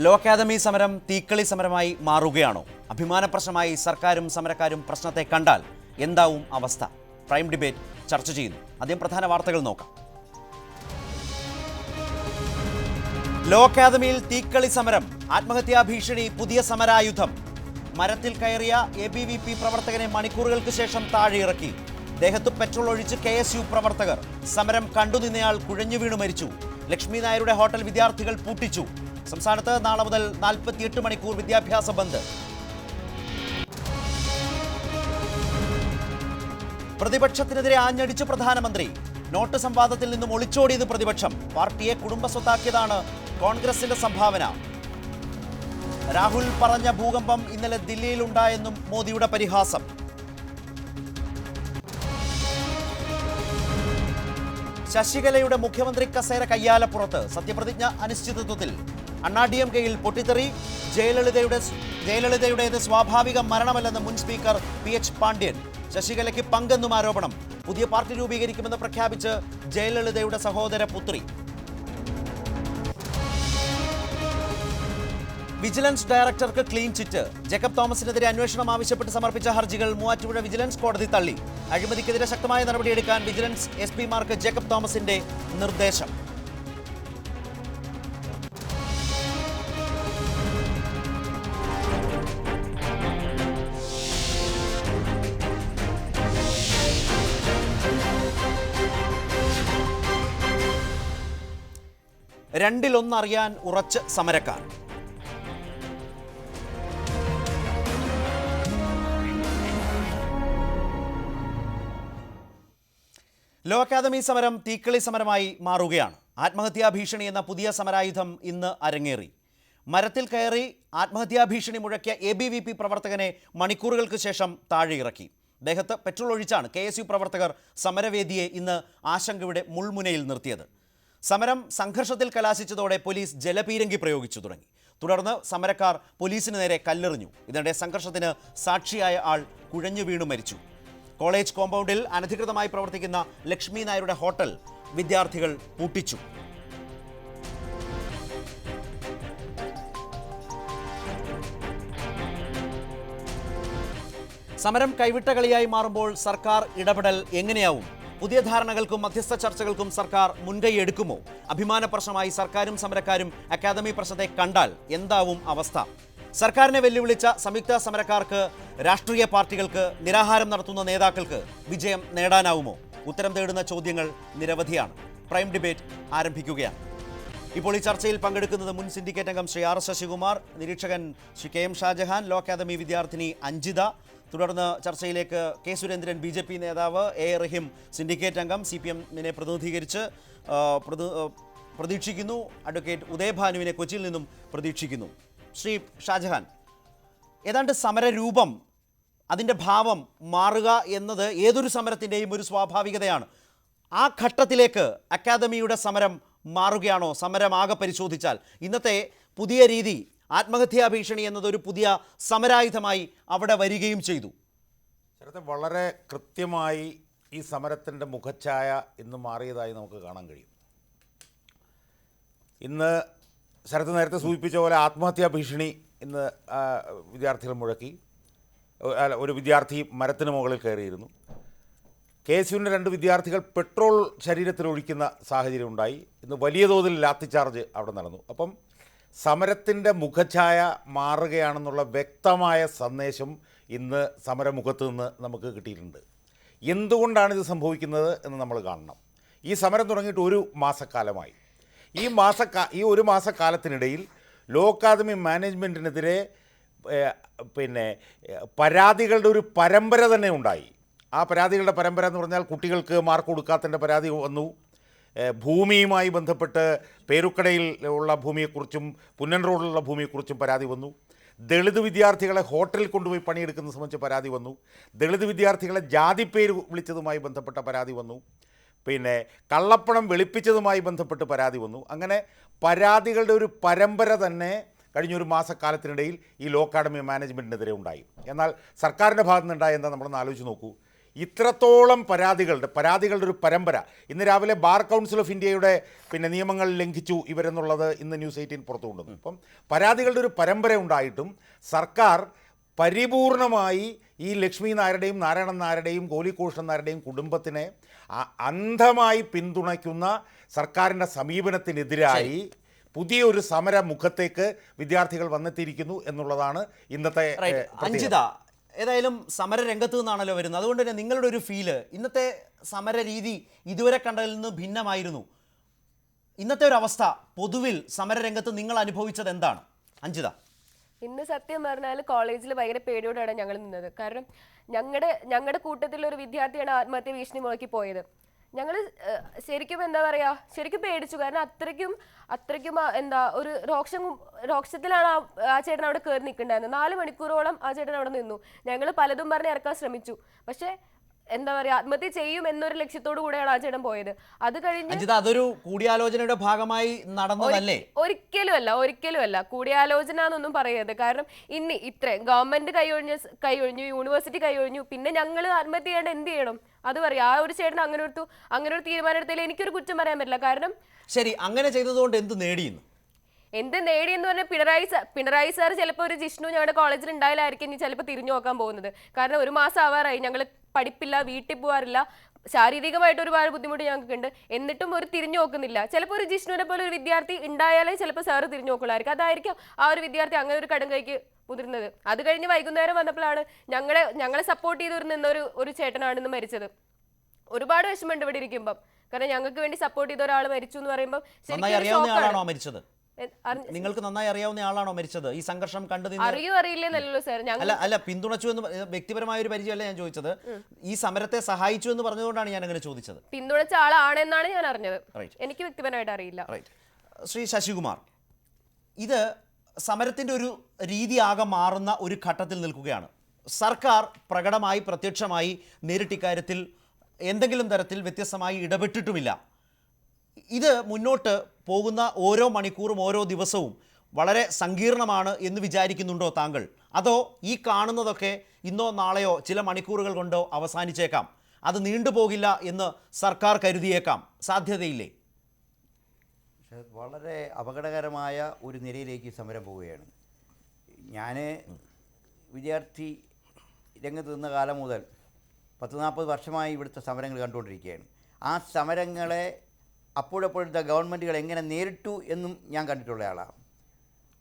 Law academy സമരം തീക്കളി സമരമായി മാറുകയാണോ? അഭിമാനപ്രശ്നമായി സർക്കാരും സമരക്കാരും പ്രശ്നത്തെ കണ്ടാൽ എന്താവും അവസ്ഥ? പ്രൈം ഡിബേറ്റ് ചർച്ച ചെയ്യുന്നു. ആദ്യം പ്രധാന വാർത്തകൾ നോക്കാം. ലോ അക്കാദമിയിൽ തീക്കളി സമരം, ആത്മഹത്യാ ഭീഷണി പുതിയ സമരായുധം. മരത്തിൽ കയറിയ ABVP പ്രവർത്തകനെ മണിക്കൂറുകൾക്ക് ശേഷം താഴെ ഇറക്കി. ദേഹത്ത് പെട്രോൾ ഒഴിച്ച് KSU പ്രവർത്തകർ. സമരം കണ്ടുനിന്നയാൾ കുഴഞ്ഞു വീണു മരിച്ചു. ലക്ഷ്മി നായരുടെ ഹോട്ടൽ വിദ്യാർത്ഥികൾ പൂട്ടിച്ചു. സംസ്ഥാനത്ത് നാളെ മുതൽ 48 മണിക്കൂർ വിദ്യാഭ്യാസ ബന്ദ്. പ്രതിപക്ഷത്തിനെതിരെ ആഞ്ഞടിച്ച് പ്രധാനമന്ത്രി. നോട്ട് സംവാദത്തിൽ നിന്നും ഒളിച്ചോടിയത് പ്രതിപക്ഷം. പാർട്ടിയെ കുടുംബസ്വത്താക്കിയതാണ് കോൺഗ്രസിന്റെ സംഭാവന. രാഹുൽ പറഞ്ഞ ഭൂകമ്പം ഇന്നലെ ദില്ലിയിലുണ്ടായെന്നും മോദിയുടെ പരിഹാസം. ശശികലയുടെ മുഖ്യമന്ത്രി കസേര കയ്യാലപ്പുറത്ത്. സത്യപ്രതിജ്ഞ അനിശ്ചിതത്വത്തിൽ. അണ്ണാ-DMKയിൽ പൊട്ടിത്തെറി. ജയലളിതയുടേത് സ്വാഭാവിക മരണമല്ലെന്ന് മുൻ സ്പീക്കർ PH പാണ്ഡ്യൻ. ശശികലയ്ക്ക് പങ്കെന്നും ആരോപണം. പുതിയ പാർട്ടി രൂപീകരിക്കുമെന്ന് പ്രഖ്യാപിച്ച് ജയലളിതയുടെ സഹോദര പുത്രി. വിജിലൻസ് ഡയറക്ടർക്ക് ക്ലീൻ ചിറ്റ്. ജേക്കബ് തോമസിനെതിരെ അന്വേഷണം ആവശ്യപ്പെട്ട് സമർപ്പിച്ച ഹർജികൾ മൂവാറ്റുപുഴ വിജിലൻസ് കോടതി തള്ളി. അഴിമതിക്കെതിരെ ശക്തമായ നടപടിയെടുക്കാൻ വിജിലൻസ് SP-മാർക്ക് ജേക്കബ് തോമസിന്റെ നിർദ്ദേശം. രണ്ടിലൊന്നറിയാൻ ഉറച്ച് സമരക്കാർ. ലോ അക്കാദമി സമരം തീക്കളി സമരമായി മാറുകയാണ്. ആത്മഹത്യാ ഭീഷണി എന്ന പുതിയ സമരായുധം ഇന്ന് അരങ്ങേറി. മരത്തിൽ കയറി ആത്മഹത്യാ ഭീഷണി മുഴക്കിയ ABVP പ്രവർത്തകനെ മണിക്കൂറുകൾക്ക് ശേഷം താഴെ ഇറക്കി. ദേഹത്ത് പെട്രോൾ ഒഴിച്ചാണ് KSU പ്രവർത്തകർ സമരവേദിയെ ഇന്ന് ആശങ്കയുടെ മുൾമുനയിൽ നിർത്തിയത്. സമരം സംഘർഷത്തിൽ കലാശിച്ചതോടെ പോലീസ് ജലപീരങ്കി പ്രയോഗിച്ചു തുടങ്ങി. തുടർന്ന് സമരക്കാർ പോലീസിന് നേരെ കല്ലെറിഞ്ഞു. ഇതിനിടെ സംഘർഷത്തിന് സാക്ഷിയായ ആൾ കുഴഞ്ഞു വീണു മരിച്ചു. കോളേജ് കോമ്പൗണ്ടിൽ അനധികൃതമായി പ്രവർത്തിക്കുന്ന ലക്ഷ്മി നായരുടെ ഹോട്ടൽ വിദ്യാർത്ഥികൾ പൂട്ടിച്ചു. സമരം കൈവിട്ട കളിയായി മാറുമ്പോൾ സർക്കാർ ഇടപെടൽ എങ്ങനെയാവും? പുതിയ ധാരണകൾക്കും മധ്യസ്ഥ ചർച്ചകൾക്കും സർക്കാർ മുൻകൈ എടുക്കുമോ? അഭിമാന പ്രശ്നമായി സർക്കാരും സമരക്കാരും അക്കാദമി പ്രശ്നത്തെ കണ്ടാൽ എന്താവും അവസ്ഥ? സർക്കാരിനെ വെല്ലുവിളിച്ച സംയുക്ത സമരക്കാർക്ക്, രാഷ്ട്രീയ പാർട്ടികൾക്ക്, നിരാഹാരം നടത്തുന്ന നേതാക്കൾക്ക് വിജയം നേടാനാവുമോ? ഉത്തരം തേടുന്ന ചോദ്യങ്ങൾ നിരവധിയാണ്. പ്രൈം ഡിബേറ്റ് ആരംഭിക്കുകയാണ്. ഇപ്പോൾ ഈ ചർച്ചയിൽ പങ്കെടുക്കുന്നത് മുൻ സിൻഡിക്കേറ്റ് അംഗം ശ്രീ R ശശികുമാർ, നിരീക്ഷകൻ Shri KM Shajahan, law academy വിദ്യാർത്ഥിനി അഞ്ജിത. തുടർന്ന് ചർച്ചയിലേക്ക് K സുരേന്ദ്രൻ, BJP നേതാവ്, A റഹീം, സിൻഡിക്കേറ്റ് അംഗം, CPM-നെ പ്രതിനിധീകരിച്ച് പ്രതീക്ഷിക്കുന്നു. അഡ്വക്കേറ്റ് ഉദയഭാനുവിനെ കൊച്ചിയിൽ നിന്നും പ്രതീക്ഷിക്കുന്നു. ശ്രീ ഷാജഹാൻ, ഏതാണ്ട് സമരരൂപം, അതിൻ്റെ ഭാവം മാറുക എന്നത് ഏതൊരു സമരത്തിൻ്റെയും ഒരു സ്വാഭാവികതയാണ്. ആ ഘട്ടത്തിലേക്ക് അക്കാദമിയുടെ സമരം മാറുകയാണോ? സമരമാകെ പരിശോധിച്ചാൽ ഇന്നത്തെ പുതിയ രീതി, ആത്മഹത്യാ ഭീഷണി എന്നതൊരു പുതിയ സമരായുധമായി അവിടെ വരികയും ചെയ്തു. വളരെ കൃത്യമായി ഈ സമരത്തിൻ്റെ മുഖച്ഛായ ഇന്ന് മാറിയതായി നമുക്ക് കാണാൻ കഴിയും. ഇന്ന് ശരത് നേരത്തെ സൂചിപ്പിച്ച പോലെ ആത്മഹത്യാ ഭീഷണി ഇന്ന് വിദ്യാർത്ഥികൾ മുഴക്കി. ഒരു വിദ്യാർത്ഥി മരത്തിന് മുകളിൽ കയറിയിരുന്നു. KSUവിൻ്റെ 2 വിദ്യാർത്ഥികൾ പെട്രോൾ ശരീരത്തിൽ ഒഴിക്കുന്ന സാഹചര്യം ഉണ്ടായി. ഇന്ന് വലിയ തോതിൽ ലാത്തിച്ചാർജ് അവിടെ നടന്നു. അപ്പം സമരത്തിൻ്റെ മുഖച്ഛായ മാറുകയാണെന്നുള്ള വ്യക്തമായ സന്ദേശം ഇന്ന് സമരമുഖത്ത് നിന്ന് നമുക്ക് കിട്ടിയിട്ടുണ്ട്. എന്തുകൊണ്ടാണ് ഇത് സംഭവിക്കുന്നത് എന്ന് നമ്മൾ കാണണം. ഈ സമരം തുടങ്ങിയിട്ട് 1 മാസക്കാലമായി. ഈ 1 മാസക്കാലത്തിനിടയിൽ ലോ അക്കാദമി മാനേജ്മെൻറ്റിനെതിരെ പരാതികളുടെ ഒരു പരമ്പര തന്നെ ഉണ്ടായി. ആ പരാതികളുടെ പരമ്പര എന്ന് പറഞ്ഞാൽ കുട്ടികൾക്ക് മാർക്ക് കൊടുക്കാത്തതിൻ്റെ പരാതി വന്നു. ഭൂമിയുമായി ബന്ധപ്പെട്ട് പേരുക്കടയിൽ ഉള്ള ഭൂമിയെക്കുറിച്ചും പുന്നൻ റോഡിലുള്ള ഭൂമിയെക്കുറിച്ചും പരാതി വന്നു. ദളിത് വിദ്യാർത്ഥികളെ ഹോട്ടലിൽ കൊണ്ടുപോയി പണിയെടുക്കുന്നത് സംബന്ധിച്ച് പരാതി വന്നു. ദളിത് വിദ്യാർത്ഥികളെ ജാതിപ്പേര് വിളിച്ചതുമായി ബന്ധപ്പെട്ട പരാതി വന്നു. കള്ളപ്പണം വെളുപ്പിച്ചതുമായി ബന്ധപ്പെട്ട് പരാതി വന്നു. അങ്ങനെ പരാതികളുടെ ഒരു പരമ്പര തന്നെ കഴിഞ്ഞ 1 മാസക്കാലത്തിനിടയിൽ ഈ ലോ അക്കാദമി മാനേജ്മെൻറ്റിനെതിരെ ഉണ്ടായി. എന്നാൽ സർക്കാരിൻ്റെ ഭാഗത്തു നിന്നുണ്ടായ എന്താ നമ്മളൊന്ന് ആലോചിച്ച് നോക്കൂ. ഇത്രത്തോളം പരാതികളുടെ ഒരു പരമ്പര. ഇന്ന് രാവിലെ ബാർ കൗൺസിൽ ഓഫ് ഇന്ത്യയുടെ നിയമങ്ങൾ ലംഘിച്ചു ഇവരെന്നുള്ളത് ഇന്ന് ന്യൂസ് 18 പുറത്തു കൊണ്ടുവന്നു. അപ്പം പരാതികളുടെ ഒരു പരമ്പര ഉണ്ടായിട്ടും സർക്കാർ പരിപൂർണമായി ഈ ലക്ഷ്മി നായരുടെയും നാരായണൻ നായരുടെയും ഗോലികൃഷ്ണൻ നായരുടെയും കുടുംബത്തിനെ അന്ധമായി പിന്തുണയ്ക്കുന്ന സർക്കാരിൻ്റെ സമീപനത്തിനെതിരായി പുതിയൊരു സമര മുഖത്തേക്ക് വിദ്യാർത്ഥികൾ വന്നെത്തിയിരിക്കുന്നു എന്നുള്ളതാണ് ഇന്നത്തെ അഞ്ജിത. ഏതായാലും സമര രംഗത്ത് നിന്നാണല്ലോ വരുന്നത്, അതുകൊണ്ട് തന്നെ നിങ്ങളുടെ ഒരു ഫീല് ഇന്നത്തെ സമര രീതി ഇതുവരെ കണ്ടതിൽ നിന്ന് ഭിന്നമായിരുന്നു. ഇന്നത്തെ ഒരു അവസ്ഥ പൊതുവിൽ സമരരംഗത്ത് നിങ്ങൾ അനുഭവിച്ചത് എന്താണ് അഞ്ജിത? ഇന്ന് സത്യം പറഞ്ഞാൽ കോളേജിൽ ഭയങ്കര പേടിയോടെയാണ് ഞങ്ങൾ നിന്നത്. കാരണം ഞങ്ങളുടെ കൂട്ടത്തിലൊരു വിദ്യാർത്ഥിയാണ് ആത്മഹത്യ ഭീഷണി മുഴക്കി പോയത്. ഞങ്ങൾ ശരിക്കും എന്താ പറയാ, ശരിക്കും പേടിച്ചു. കാരണം അത്രയ്ക്കും എന്താ ഒരു രോക്ഷത്തിലാണ് ആ ചേട്ടൻ അവിടെ കയറി നിൽക്കണ്ടായിരുന്നത്. 4 മണിക്കൂറോളം ആ ചേട്ടൻ അവിടെ നിന്നു. ഞങ്ങൾ പലതും പറഞ്ഞ് ഇറക്കാൻ ശ്രമിച്ചു. പക്ഷെ എന്താ പറയാ, ആത്മഹത്യ ചെയ്യും എന്നൊരു ലക്ഷ്യത്തോടു കൂടെയാണ് ആ ചേട്ടൻ പോയത്. അത് കഴിഞ്ഞ് അതൊരു കൂടിയാലോചനയുടെ ഭാഗമായി നടന്നതല്ലേ? ഒരിക്കലും അല്ല കൂടിയാലോചന എന്നൊന്നും പറയരുത്. കാരണം ഇത്ര ഗവൺമെന്റ് കൈയൊഴിഞ്ഞു, യൂണിവേഴ്സിറ്റി കൈയൊഴിഞ്ഞു, പിന്നെ ഞങ്ങൾ ആത്മഹത്യ ചെയ്യേണ്ട എന്ത് ചെയ്യണം? അത് പറയാം. ആ ഒരു ചേട്ടൻ അങ്ങനെ ഒരു തീരുമാനം എടുത്തതിൽ എനിക്കൊരു കുറ്റം പറയാൻ പറ്റില്ല. കാരണം ശരി, അങ്ങനെ ചെയ്തതുകൊണ്ട് എന്ത് നേടിയെന്ന് പറഞ്ഞാൽ പിണറായി സാർ ചിലപ്പോൾ ഒരു ജിഷ്ണു ഞങ്ങളുടെ കോളേജിൽ ഉണ്ടായാലായിരിക്കും ഇനി ചിലപ്പോൾ തിരിഞ്ഞു നോക്കാൻ പോകുന്നത്. കാരണം 1 മാസം ആവാറായി, ഞങ്ങൾ പഠിപ്പില്ല, വീട്ടിൽ പോകാറില്ല, ശാരീരികമായിട്ട് ഒരുപാട് ബുദ്ധിമുട്ട് ഞങ്ങൾക്ക് ഉണ്ട്. എന്നിട്ടും ഒരു തിരിഞ്ഞു നോക്കുന്നില്ല. ചിലപ്പോൾ ഒരു ജിഷ്ണുവിനെ പോലെ ഒരു വിദ്യാർത്ഥി ഉണ്ടായാലേ ചിലപ്പോൾ സാറ് തിരിഞ്ഞു നോക്കുള്ളായിരിക്കും. അതായിരിക്കും ആ ഒരു വിദ്യാർത്ഥി അങ്ങനെ ഒരു കടുങ്കൈക്ക് മുതിർന്നത്. അത് കഴിഞ്ഞ് വൈകുന്നേരം വന്നപ്പോഴാണ് ഞങ്ങളെ സപ്പോർട്ട് ചെയ്ത് നിന്ന ഒരു ചേട്ടനാണ് ഇന്ന് മരിച്ചത്. ഒരുപാട് വിഷമമുണ്ട് ഇവിടെ ഇരിക്കുമ്പം. കാരണം ഞങ്ങൾക്ക് വേണ്ടി സപ്പോർട്ട് ചെയ്ത ഒരാൾ മരിച്ചു എന്ന് പറയുമ്പോൾ നിങ്ങൾക്ക് നന്നായി അറിയാവുന്ന ആളാണോ മരിച്ചത്? ഈ സംഘർഷം കണ്ടു അറിയില്ലെന്നല്ലോ സാർ. അല്ല, പിന്തുണച്ചു എന്ന് വ്യക്തിപരമായ ഒരു പരിചയമല്ല ഞാൻ ചോദിച്ചത്. ഈ സമരത്തെ സഹായിച്ചു എന്ന് പറഞ്ഞുകൊണ്ടാണ് ഞാൻ അങ്ങനെ ചോദിച്ചത്. പിന്തുണച്ച ആളാണെന്നാണ് ഞാൻ അറിഞ്ഞത്. എനിക്ക് വ്യക്തിപരമായിട്ട് അറിയില്ല. ശ്രീ ശശികുമാർ, ഇത് സമരത്തിന്റെ ഒരു രീതി ആകെ മാറുന്ന ഒരു ഘട്ടത്തിൽ നിൽക്കുകയാണ്. സർക്കാർ പ്രകടമായി പ്രത്യക്ഷമായി നേരിട്ടിക്കാര്യത്തിൽ എന്തെങ്കിലും തരത്തിൽ വ്യത്യസ്തമായി ഇടപെട്ടിട്ടുമില്ല. ഇത് മുന്നോട്ട് പോകുന്ന ഓരോ മണിക്കൂറും ഓരോ ദിവസവും വളരെ സങ്കീർണമാണ് എന്ന് വിചാരിക്കുന്നുണ്ടോ താങ്കൾ? അതോ ഈ കാണുന്നതൊക്കെ ഇന്നോ നാളെയോ ചില മണിക്കൂറുകൾ കൊണ്ടോ അവസാനിച്ചേക്കാം, അത് നീണ്ടുപോകില്ല എന്ന് സർക്കാർ കരുതിയേക്കാം, സാധ്യതയില്ലേ? വളരെ അപകടകരമായ ഒരു നിലയിലേക്ക് സമരം പോവുകയാണ്. ഞാൻ വിദ്യാർത്ഥി രംഗത്ത് നിന്ന കാലം മുതൽ 40-40 വർഷമായി ഇവിടുത്തെ സമരങ്ങൾ കണ്ടുകൊണ്ടിരിക്കുകയാണ്. ആ സമരങ്ങളെ അപ്പോഴപ്പോഴത്തെ ഗവൺമെൻറ്റുകൾ എങ്ങനെ നേരിട്ടു എന്നും ഞാൻ കണ്ടിട്ടുള്ള ആളാണ്.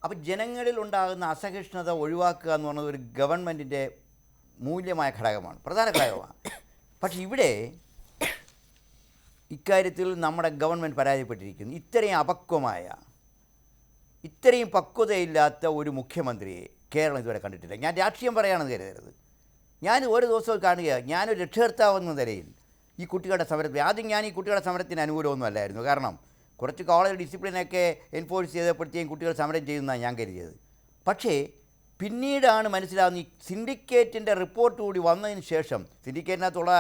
അപ്പോൾ ജനങ്ങളിൽ ഉണ്ടാകുന്ന അസഹിഷ്ണുത ഒഴിവാക്കുക എന്ന് പറയുന്നത് ഒരു ഗവൺമെൻറ്റിൻ്റെ മൂല്യമായ ഘടകമാണ്, പ്രധാന ഘടകമാണ്. പക്ഷേ ഇവിടെ ഇക്കാര്യത്തിൽ നമ്മുടെ ഗവൺമെൻറ് പരാജയപ്പെട്ടിരിക്കുന്നു. ഇത്രയും പക്വതയില്ലാത്ത ഒരു മുഖ്യമന്ത്രിയെ കേരളം ഇതുവരെ കണ്ടിട്ടില്ല. ഞാൻ രാഷ്ട്രീയം പറയുകയാണെന്ന് കരുതരുത്. ഞാൻ ഓരോ ദിവസവും കാണുക, ഞാനൊരു രക്ഷകർത്താവെന്ന നിലയിൽ ഈ കുട്ടികളുടെ സമരത്തിൽ ആദ്യം ഞാൻ ഈ കുട്ടികളുടെ സമരത്തിന് അനുകൂലമൊന്നും അല്ലായിരുന്നു. കാരണം കുറച്ച് കോളേജ് ഡിസിപ്ലിനൊക്കെ എൻഫോഴ്സ് ചെയ്തപ്പോഴത്തേക്കും കുട്ടികൾ സമരം ചെയ്യുന്നതാണ് ഞാൻ കരുതിയത്. പക്ഷേ പിന്നീടാണ് മനസ്സിലാവുന്ന ഈ സിൻഡിക്കേറ്റിൻ്റെ റിപ്പോർട്ട് കൂടി വന്നതിന് ശേഷം, സിൻഡിക്കേറ്റിനകത്തുള്ള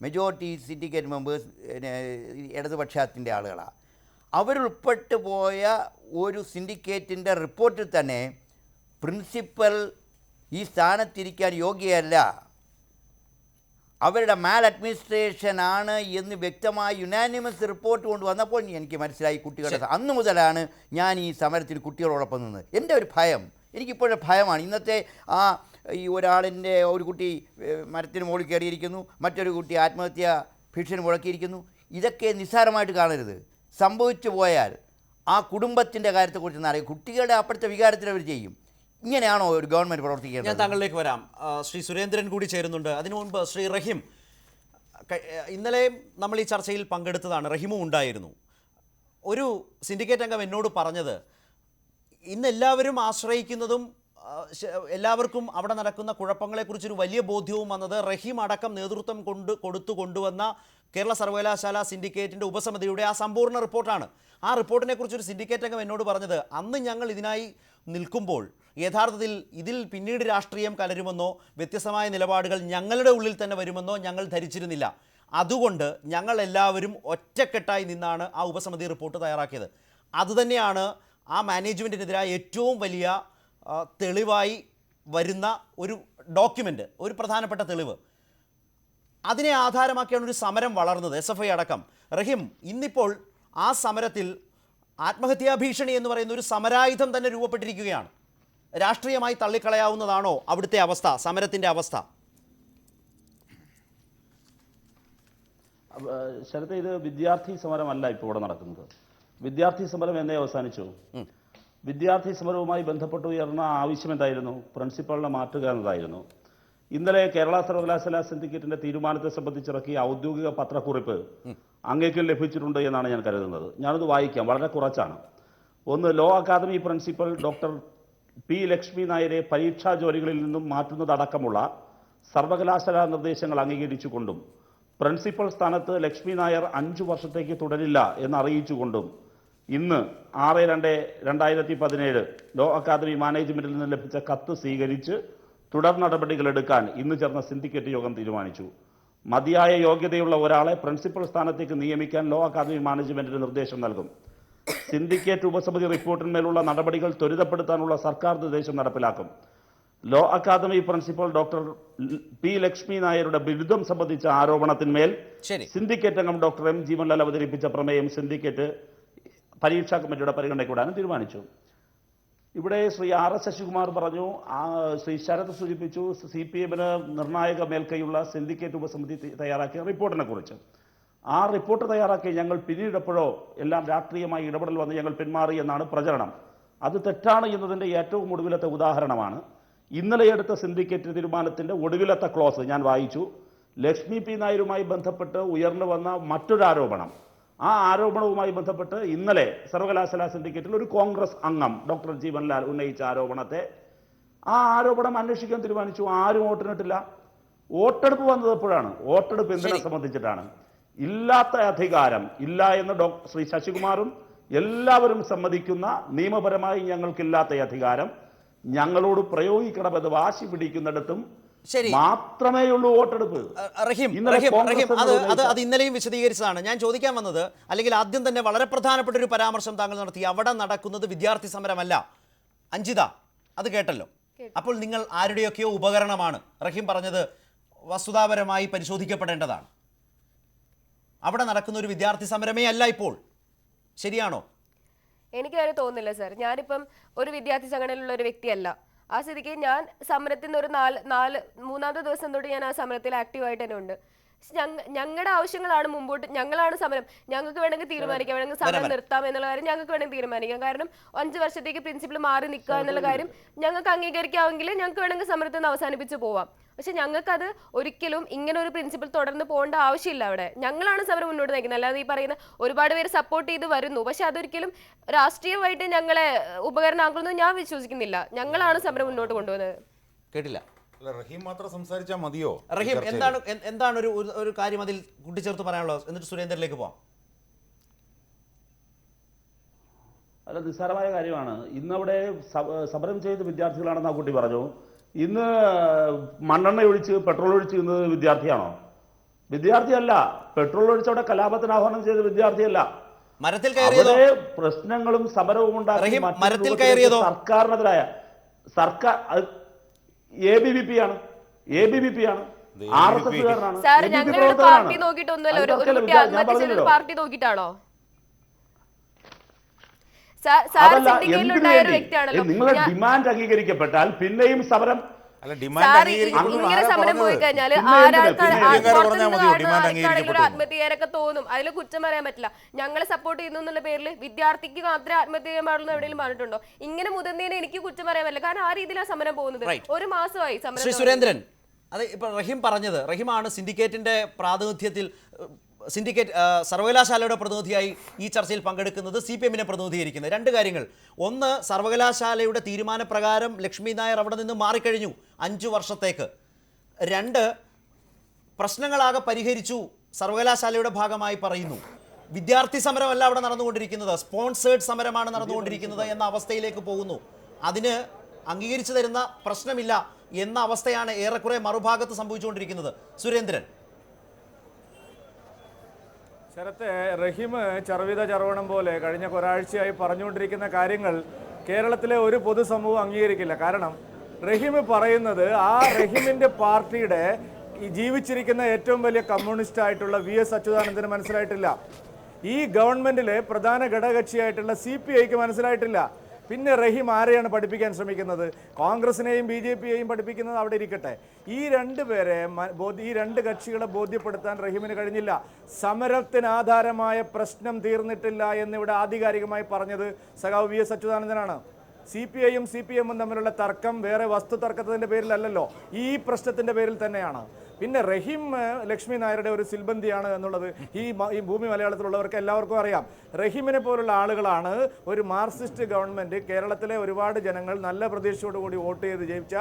മെജോറിറ്റി സിൻഡിക്കേറ്റ് മെമ്പേഴ്സ് ഇടതുപക്ഷത്തിൻ്റെ ആളുകളാണ്. അവരുൾപ്പെട്ടു പോയ ഒരു സിൻഡിക്കേറ്റിൻ്റെ റിപ്പോർട്ടിൽ തന്നെ പ്രിൻസിപ്പൽ ഈ സ്ഥാനത്തിരിക്കാൻ യോഗ്യയല്ല, അവരുടെ മാൽ അഡ്മിനിസ്ട്രേഷൻ ആണ് എന്ന് വ്യക്തമായ യുനാനിമസ് റിപ്പോർട്ട് കൊണ്ടുവന്നപ്പോൾ എനിക്ക് മനസ്സിലായി കുട്ടികളുടെ. അന്ന് മുതലാണ് ഞാൻ ഈ സമരത്തിൽ കുട്ടികളോടൊപ്പം നിന്നത്. എൻ്റെ ഒരു ഭയം, എനിക്കിപ്പോഴൊരു ഭയമാണ്. ഇന്നത്തെ ഈ ഒരു കുട്ടി മരത്തിന് മുകളിൽ കയറിയിരിക്കുന്നു, മറ്റൊരു കുട്ടി ആത്മഹത്യ ഭീഷണി മുഴക്കിയിരിക്കുന്നു. ഇതൊക്കെ നിസ്സാരമായിട്ട് കാണരുത്. സംഭവിച്ചു പോയാൽ ആ കുടുംബത്തിൻ്റെ കാര്യത്തെക്കുറിച്ച് അറിയാം. കുട്ടികളുടെ അപ്പോഴത്തെ വികാരത്തിൽ അവർ ചെയ്യും. ഇങ്ങനെയാണോ ഒരു ഗവൺമെൻറ് പ്രവർത്തിക്കുന്നത്? ഞാൻ താങ്കളിലേക്ക് വരാം. ശ്രീ സുരേന്ദ്രൻ കൂടി ചേരുന്നുണ്ട്. അതിനു മുൻപ് ശ്രീ റഹീം, ഇന്നലെ നമ്മൾ ഈ ചർച്ചയിൽ പങ്കെടുത്തതാണ്, റഹീമും ഉണ്ടായിരുന്നു. ഒരു സിൻഡിക്കേറ്റ് അംഗം എന്നോട് പറഞ്ഞത്, ഇന്ന് എല്ലാവരും ആശ്രയിക്കുന്നതും എല്ലാവർക്കും അവിടെ നടക്കുന്ന കുഴപ്പങ്ങളെക്കുറിച്ചൊരു വലിയ ബോധ്യവും വന്നത് റഹീം അടക്കം നേതൃത്വം കൊണ്ടുവന്ന കേരള സർവകലാശാല സിൻഡിക്കേറ്റിൻ്റെ ഉപസമിതിയുടെ ആ സമ്പൂർണ്ണ റിപ്പോർട്ടാണ്. ആ റിപ്പോർട്ടിനെ കുറിച്ചൊരു സിൻഡിക്കേറ്റ് അംഗം എന്നോട് പറഞ്ഞത്, അന്ന് ഞങ്ങൾ ഇതിനായി നിൽക്കുമ്പോൾ യഥാർത്ഥത്തിൽ ഇതിൽ പിന്നീട് രാഷ്ട്രീയം കലരുമെന്നോ വ്യത്യസ്തമായ നിലപാടുകൾ ഞങ്ങളുടെ ഉള്ളിൽ തന്നെ വരുമെന്നോ ഞങ്ങൾ ധരിച്ചിരുന്നില്ല. അതുകൊണ്ട് ഞങ്ങൾ എല്ലാവരും ഒറ്റക്കെട്ടായി നിന്നാണ് ആ ഉപസമിതി റിപ്പോർട്ട് തയ്യാറാക്കിയത്. അതുതന്നെയാണ് ആ മാനേജ്മെൻറ്റിനെതിരായ ഏറ്റവും വലിയ തെളിവായി വരുന്ന ഒരു ഡോക്യുമെൻ്റ്, ഒരു പ്രധാനപ്പെട്ട തെളിവ്. അതിനെ ആധാരമാക്കിയാണ് ഒരു സമരം വളർന്നത്, SFI അടക്കം. റഹീം, ഇന്നിപ്പോൾ ആ സമരത്തിൽ ആത്മഹത്യാ ഭീഷണി എന്ന് പറയുന്ന ഒരു സമരായുധം തന്നെ രൂപപ്പെട്ടിരിക്കുകയാണ്. രാഷ്ട്രീയമായി തള്ളിക്കളയാവുന്നതാണോ അവിടുത്തെ അവസ്ഥ, സമരത്തിൻ്റെ അവസ്ഥ? ശരത്ത്, ഇത് വിദ്യാർത്ഥി സമരമല്ല ഇപ്പോൾ ഇവിടെ നടക്കുന്നത്. വിദ്യാർത്ഥി സമരം എന്നേ അവസാനിച്ചു. വിദ്യാർത്ഥി സമരവുമായി ബന്ധപ്പെട്ട് ഉയർന്ന ആവശ്യം എന്തായിരുന്നു? പ്രിൻസിപ്പളിനെ മാറ്റുക എന്നതായിരുന്നു. ഇന്നലെ കേരള സർവകലാശാല സിൻഡിക്കേറ്റിന്റെ തീരുമാനത്തെ സംബന്ധിച്ചിറക്കിയ ഔദ്യോഗിക പത്രക്കുറിപ്പ് അങ്ങേക്ക് ലഭിച്ചിട്ടുണ്ട് എന്നാണ് ഞാൻ കരുതുന്നത്. ഞാനത് വായിക്കാം, വളരെ കുറച്ചാണ്. ഒന്ന്, law academy principal doctor P Lakshmi നായരെ പരീക്ഷാ ജോലികളിൽ നിന്നും മാറ്റുന്നതടക്കമുള്ള സർവകലാശാല നിർദ്ദേശങ്ങൾ അംഗീകരിച്ചുകൊണ്ടും പ്രിൻസിപ്പൽ സ്ഥാനത്ത് ലക്ഷ്മി നായർ 5 വർഷത്തേക്ക് തുടരില്ല എന്നറിയിച്ചുകൊണ്ടും ഇന്ന് 6/2/2017 ലോ അക്കാദമി മാനേജ്മെന്റിൽ നിന്ന് ലഭിച്ച കത്ത് സ്വീകരിച്ച് തുടർ നടപടികളെടുക്കാൻ ഇന്ന് ചേർന്ന സിൻഡിക്കേറ്റ് യോഗം തീരുമാനിച്ചു. മതിയായ യോഗ്യതയുള്ള ഒരാളെ പ്രിൻസിപ്പൽ സ്ഥാനത്തേക്ക് നിയമിക്കാൻ ലോ അക്കാദമി മാനേജ്മെന്റിന് നിർദ്ദേശം നൽകും. സിൻഡിക്കേറ്റ് ഉപസമിതി റിപ്പോർട്ടിന്മേലുള്ള നടപടികൾ ത്വരിതപ്പെടുത്താനുള്ള സർക്കാർ നിർദ്ദേശം നടപ്പിലാക്കും. Law academy principal doctor P Lakshmi നായരുടെ ബിരുദം സംബന്ധിച്ച ആരോപണത്തിന്മേൽ സിൻഡിക്കേറ്റ് അംഗം ഡോക്ടർ M ജീവൻലാൽ അവതരിപ്പിച്ച പ്രമേയം സിൻഡിക്കേറ്റ് പരീക്ഷാ കമ്മിറ്റിയുടെ പരിഗണനയ്ക്ക് വിടാനും തീരുമാനിച്ചു. ഇവിടെ ശ്രീ RS ശശികുമാർ പറഞ്ഞു, ശ്രീ ശരത് സൂചിപ്പിച്ചു, CPM-ന് നിർണായക മേൽക്കൈയുള്ള സിൻഡിക്കേറ്റ് ഉപസമിതി തയ്യാറാക്കിയ റിപ്പോർട്ടിനെ കുറിച്ച്. ആ റിപ്പോർട്ട് തയ്യാറാക്കി ഞങ്ങൾ പിന്നീടെപ്പോഴോ എല്ലാം രാഷ്ട്രീയമായി ഇടപെടൽ വന്ന് ഞങ്ങൾ പിന്മാറി എന്നാണ് പ്രചരണം. അത് തെറ്റാണ് എന്നതിൻ്റെ ഏറ്റവും ഒടുവിലത്തെ ഉദാഹരണമാണ് ഇന്നലെ എടുത്ത സിൻഡിക്കേറ്റ് തീരുമാനത്തിൻ്റെ ഒടുവിലത്തെ ക്ലോസ് ഞാൻ വായിച്ചു. ലക്ഷ്മി പി നായരുമായി ബന്ധപ്പെട്ട് ഉയർന്നു വന്ന മറ്റൊരു ആരോപണം, ആ ആരോപണവുമായി ബന്ധപ്പെട്ട് ഇന്നലെ സർവകലാശാല സിൻഡിക്കേറ്റിൽ ഒരു കോൺഗ്രസ് അംഗം ഡോക്ടർ ജീവൻലാൽ ഉന്നയിച്ച ആരോപണത്തെ, ആ ആരോപണം അന്വേഷിക്കാൻ തീരുമാനിച്ചു. ആരും വോട്ടിനിട്ടില്ല. വോട്ടെടുപ്പ് വന്നത് എപ്പോഴാണ്? വോട്ടെടുപ്പ് എന്തിനെ സംബന്ധിച്ചിട്ടാണ്? ഇല്ലാത്ത അധികാരം ഇല്ല എന്ന് ശ്രീ ശശികുമാറും എല്ലാവരും സമ്മതിക്കുന്ന നിയമപരമായി ഞങ്ങൾക്കില്ലാത്ത അധികാരം ഞങ്ങളോട് പ്രയോഗിക്കണമെന്ന് വാശി പിടിക്കുന്നിടത്തും മാത്രമേയുള്ളൂ വോട്ടെടുപ്പ്. റഹീം, അത് ഇന്നലെയും വിശദീകരിച്ചതാണ്. ഞാൻ ചോദിക്കാൻ വന്നത്, അല്ലെങ്കിൽ ആദ്യം തന്നെ വളരെ പ്രധാനപ്പെട്ട ഒരു പരാമർശം താങ്കൾ നടത്തി, അവിടെ നടക്കുന്നത് വിദ്യാർത്ഥി സമരമല്ല. അഞ്ജിത, അത് കേട്ടല്ലോ. അപ്പോൾ നിങ്ങൾ ആരുടെയൊക്കെയോ ഉപകരണമാണ്. റഹീം പറഞ്ഞത് വസ്തുതാപരമായി പരിശോധിക്കപ്പെടേണ്ടതാണ്. അവിടെ നടക്കുന്ന ഒരു വിദ്യാർത്ഥി സമരമേ അല്ല ഇപ്പോൾ. ശരിയാണോ? എനിക്കങ്ങനെ തോന്നുന്നില്ല സർ. ഞാനിപ്പം ഒരു വിദ്യാർത്ഥി സംഘടനയിലുള്ള ഒരു വ്യക്തിയല്ല. ആ സ്ഥിതിക്ക് ഞാൻ സമരത്തിന് ഒരു മൂന്നാമത്തെ ദിവസം തൊട്ട് ഞാൻ ആ സമരത്തിൽ ആക്റ്റീവായിട്ട് തന്നെ ഉണ്ട്. ഞങ്ങളുടെ ആവശ്യങ്ങളാണ് മുമ്പോട്ട്, ഞങ്ങളാണ് സമരം. ഞങ്ങൾക്ക് വേണമെങ്കിൽ തീരുമാനിക്കാം, വേണമെങ്കിൽ സമരം നിർത്താം എന്നുള്ള കാര്യം ഞങ്ങൾക്ക് വേണമെങ്കിൽ തീരുമാനിക്കാം. കാരണം 5 വർഷത്തേക്ക് പ്രിൻസിപ്പൽ മാറി നിൽക്കുക എന്നുള്ള കാര്യം ഞങ്ങൾക്ക് അംഗീകരിക്കാമെങ്കിൽ ഞങ്ങൾക്ക് വേണമെങ്കിൽ സമരത്തിൽ നിന്ന് അവസാനിപ്പിച്ച് പോവാം. പക്ഷെ ഞങ്ങൾക്കത് ഒരിക്കലും ഇങ്ങനെ ഒരു പ്രിൻസിപ്പൽ തുടർന്ന് പോകേണ്ട ആവശ്യമില്ല. അവിടെ ഞങ്ങളാണ് സമരം മുന്നോട്ട് നയിക്കുന്നത്. അല്ലാതെ ഈ പറയുന്ന ഒരുപാട് പേര് സപ്പോർട്ട് ചെയ്ത് വരുന്നു, പക്ഷെ അതൊരിക്കലും രാഷ്ട്രീയമായിട്ട് ഞങ്ങളെ ഉപകരണമാക്കുന്നു ഞാൻ വിശ്വസിക്കുന്നില്ല. ഞങ്ങളാണ് സമരം മുന്നോട്ട് കൊണ്ടുപോകുന്നത്. കേട്ടില്ല. റഹീം മാത്രം സംസാരിച്ചാൽ മതിയോ? റഹീം, എന്താണ് ഒരു കാര്യം അതിൽ കൂട്ടിച്ചേർത്ത് പറയാനുള്ളത്? എന്നിട്ട് സുരേന്ദ്രനിലേക്ക് പോവാം. അല്ല, നിസ്സാരമായ കാര്യമാണ്. ഇന്നവിടെ സമരം ചെയ്ത വിദ്യാർത്ഥികളാണെന്ന് ആ കുട്ടി പറഞ്ഞു. ഇന്ന് മണ്ണെണ്ണ ഒഴിച്ച് പെട്രോൾ ഒഴിച്ച് ഇന്നത് വിദ്യാർത്ഥിയാണോ? വിദ്യാർത്ഥിയല്ല. പെട്രോൾ ഒഴിച്ച് അവിടെ കലാപത്തിന് ആഹ്വാനം ചെയ്ത വിദ്യാർത്ഥിയല്ല. മരത്തിൽ കയറിയതോ? പ്രശ്നങ്ങളും സമരവും ഉണ്ടാക്കി മരത്തിൽ കയറിയതോ? സർക്കാരിനെതിരായ സർക്കാർ ABVP ആണ്. RSSകാരനാണ്. പാർട്ടി നോക്കിയിട്ടൊന്നുമല്ല. ഒരു കുട്ടി ആത്മഹത്യ ചെയ്തത് പാർട്ടി നോക്കിയിട്ടാണോ? നിങ്ങളുടെ ഡിമാൻഡ് അംഗീകരിക്കപ്പെട്ടാൽ പിന്നെയും സമരം ഇങ്ങനെ സമരം പോയി കഴിഞ്ഞാൽ ആത്മഹത്യയൊക്കെ തോന്നും. അതിൽ കുറ്റം പറയാൻ പറ്റില്ല. ഞങ്ങളെ സപ്പോർട്ട് ചെയ്യുന്നു എന്നുള്ള പേരിൽ വിദ്യാർത്ഥിക്ക് മാത്രമേ ആത്മഹത്യ ചെയ്യാൻ പാടുള്ളൂ എവിടെയെങ്കിലും പറഞ്ഞിട്ടുണ്ടോ? ഇങ്ങനെ മുതിർന്നതിനെ എനിക്ക് കുറ്റം പറയാൻ പറ്റില്ല. കാരണം ആ രീതിയിലാണ് സമരം പോകുന്നത്. ഒരു മാസമായി സമരം. ശ്രീ സുരേന്ദ്രൻ, അത് ഇപ്പൊ റഹീം പറഞ്ഞത്, റഹീമാണ് സിൻഡിക്കേറ്റിന്റെ പ്രാതിനിധ്യത്തിൽ, സിൻഡിക്കേറ്റ് സർവകലാശാലയുടെ പ്രതിനിധിയായി ഈ ചർച്ചയിൽ പങ്കെടുക്കുന്നത്, CPM-നെ പ്രതിനിധീകരിക്കുന്നത്. 2 കാര്യങ്ങൾ. ഒന്ന്, സർവകലാശാലയുടെ തീരുമാനപ്രകാരം ലക്ഷ്മി നായർ അവിടെ നിന്ന് മാറിക്കഴിഞ്ഞു 5 വർഷത്തേക്ക്. 2, പ്രശ്നങ്ങളാകെ പരിഹരിച്ചു സർവകലാശാലയുടെ ഭാഗമായി പറയുന്നു. വിദ്യാർത്ഥി സമരമല്ല അവിടെ നടന്നുകൊണ്ടിരിക്കുന്നത്, സ്പോൺസേഡ് സമരമാണ് നടന്നുകൊണ്ടിരിക്കുന്നത് എന്ന അവസ്ഥയിലേക്ക് പോകുന്നു. അതിന് അംഗീകരിച്ചു തരുന്ന പ്രശ്നമില്ല എന്ന അവസ്ഥയാണ് ഏറെക്കുറെ മറുഭാഗത്ത് സംഭവിച്ചുകൊണ്ടിരിക്കുന്നത്. സുരേന്ദ്രൻ. ശരത്തെ, റഹീം ചർവിത ചർവണം പോലെ കഴിഞ്ഞ ഒരാഴ്ചയായി പറഞ്ഞുകൊണ്ടിരിക്കുന്ന കാര്യങ്ങൾ കേരളത്തിലെ ഒരു പൊതുസമൂഹം അംഗീകരിക്കില്ല. കാരണം റഹീം പറയുന്നത് ആ റഹീമിൻ്റെ പാർട്ടിയുടെ ഈ ജീവിച്ചിരിക്കുന്ന ഏറ്റവും വലിയ കമ്മ്യൂണിസ്റ്റ് ആയിട്ടുള്ള VS അച്യുതാനന്ദന് മനസ്സിലായിട്ടില്ല. ഈ ഗവൺമെന്റിലെ പ്രധാന ഘടകകക്ഷിയായിട്ടുള്ള CPIക്ക് മനസ്സിലായിട്ടില്ല. പിന്നെ റഹീം ആരെയാണ് പഠിപ്പിക്കാൻ ശ്രമിക്കുന്നത്? കോൺഗ്രസിനെയും BJPയെയും പഠിപ്പിക്കുന്നത് അവിടെ ഇരിക്കട്ടെ. ഈ രണ്ട് കക്ഷികളെ ബോധ്യപ്പെടുത്താൻ റഹീമിന് കഴിഞ്ഞില്ല. സമരത്തിന് ആധാരമായ പ്രശ്നം തീർന്നിട്ടില്ല എന്നിവിടെ ആധികാരികമായി പറഞ്ഞത് സഖാവ് VS അച്യുതാനന്ദനാണ്. CPIയും CPMും തമ്മിലുള്ള തർക്കം വേറെ വസ്തു തർക്കത്തിൻ്റെ പേരിലല്ലല്ലോ, ഈ പ്രശ്നത്തിൻ്റെ പേരിൽ തന്നെയാണ്. പിന്നെ റഹീം ലക്ഷ്മി നായരുടെ ഒരു സിൽബന്തിയാണ് എന്നുള്ളത് ഈ ഭൂമി മലയാളത്തിലുള്ളവർക്ക് എല്ലാവർക്കും അറിയാം. റഹീമിനെ പോലുള്ള ആളുകളാണ് ഒരു മാർക്സിസ്റ്റ് ഗവൺമെൻറ് കേരളത്തിലെ ഒരുപാട് ജനങ്ങൾ നല്ല പ്രതീക്ഷയോടുകൂടി വോട്ട് ചെയ്ത് ജയിച്ച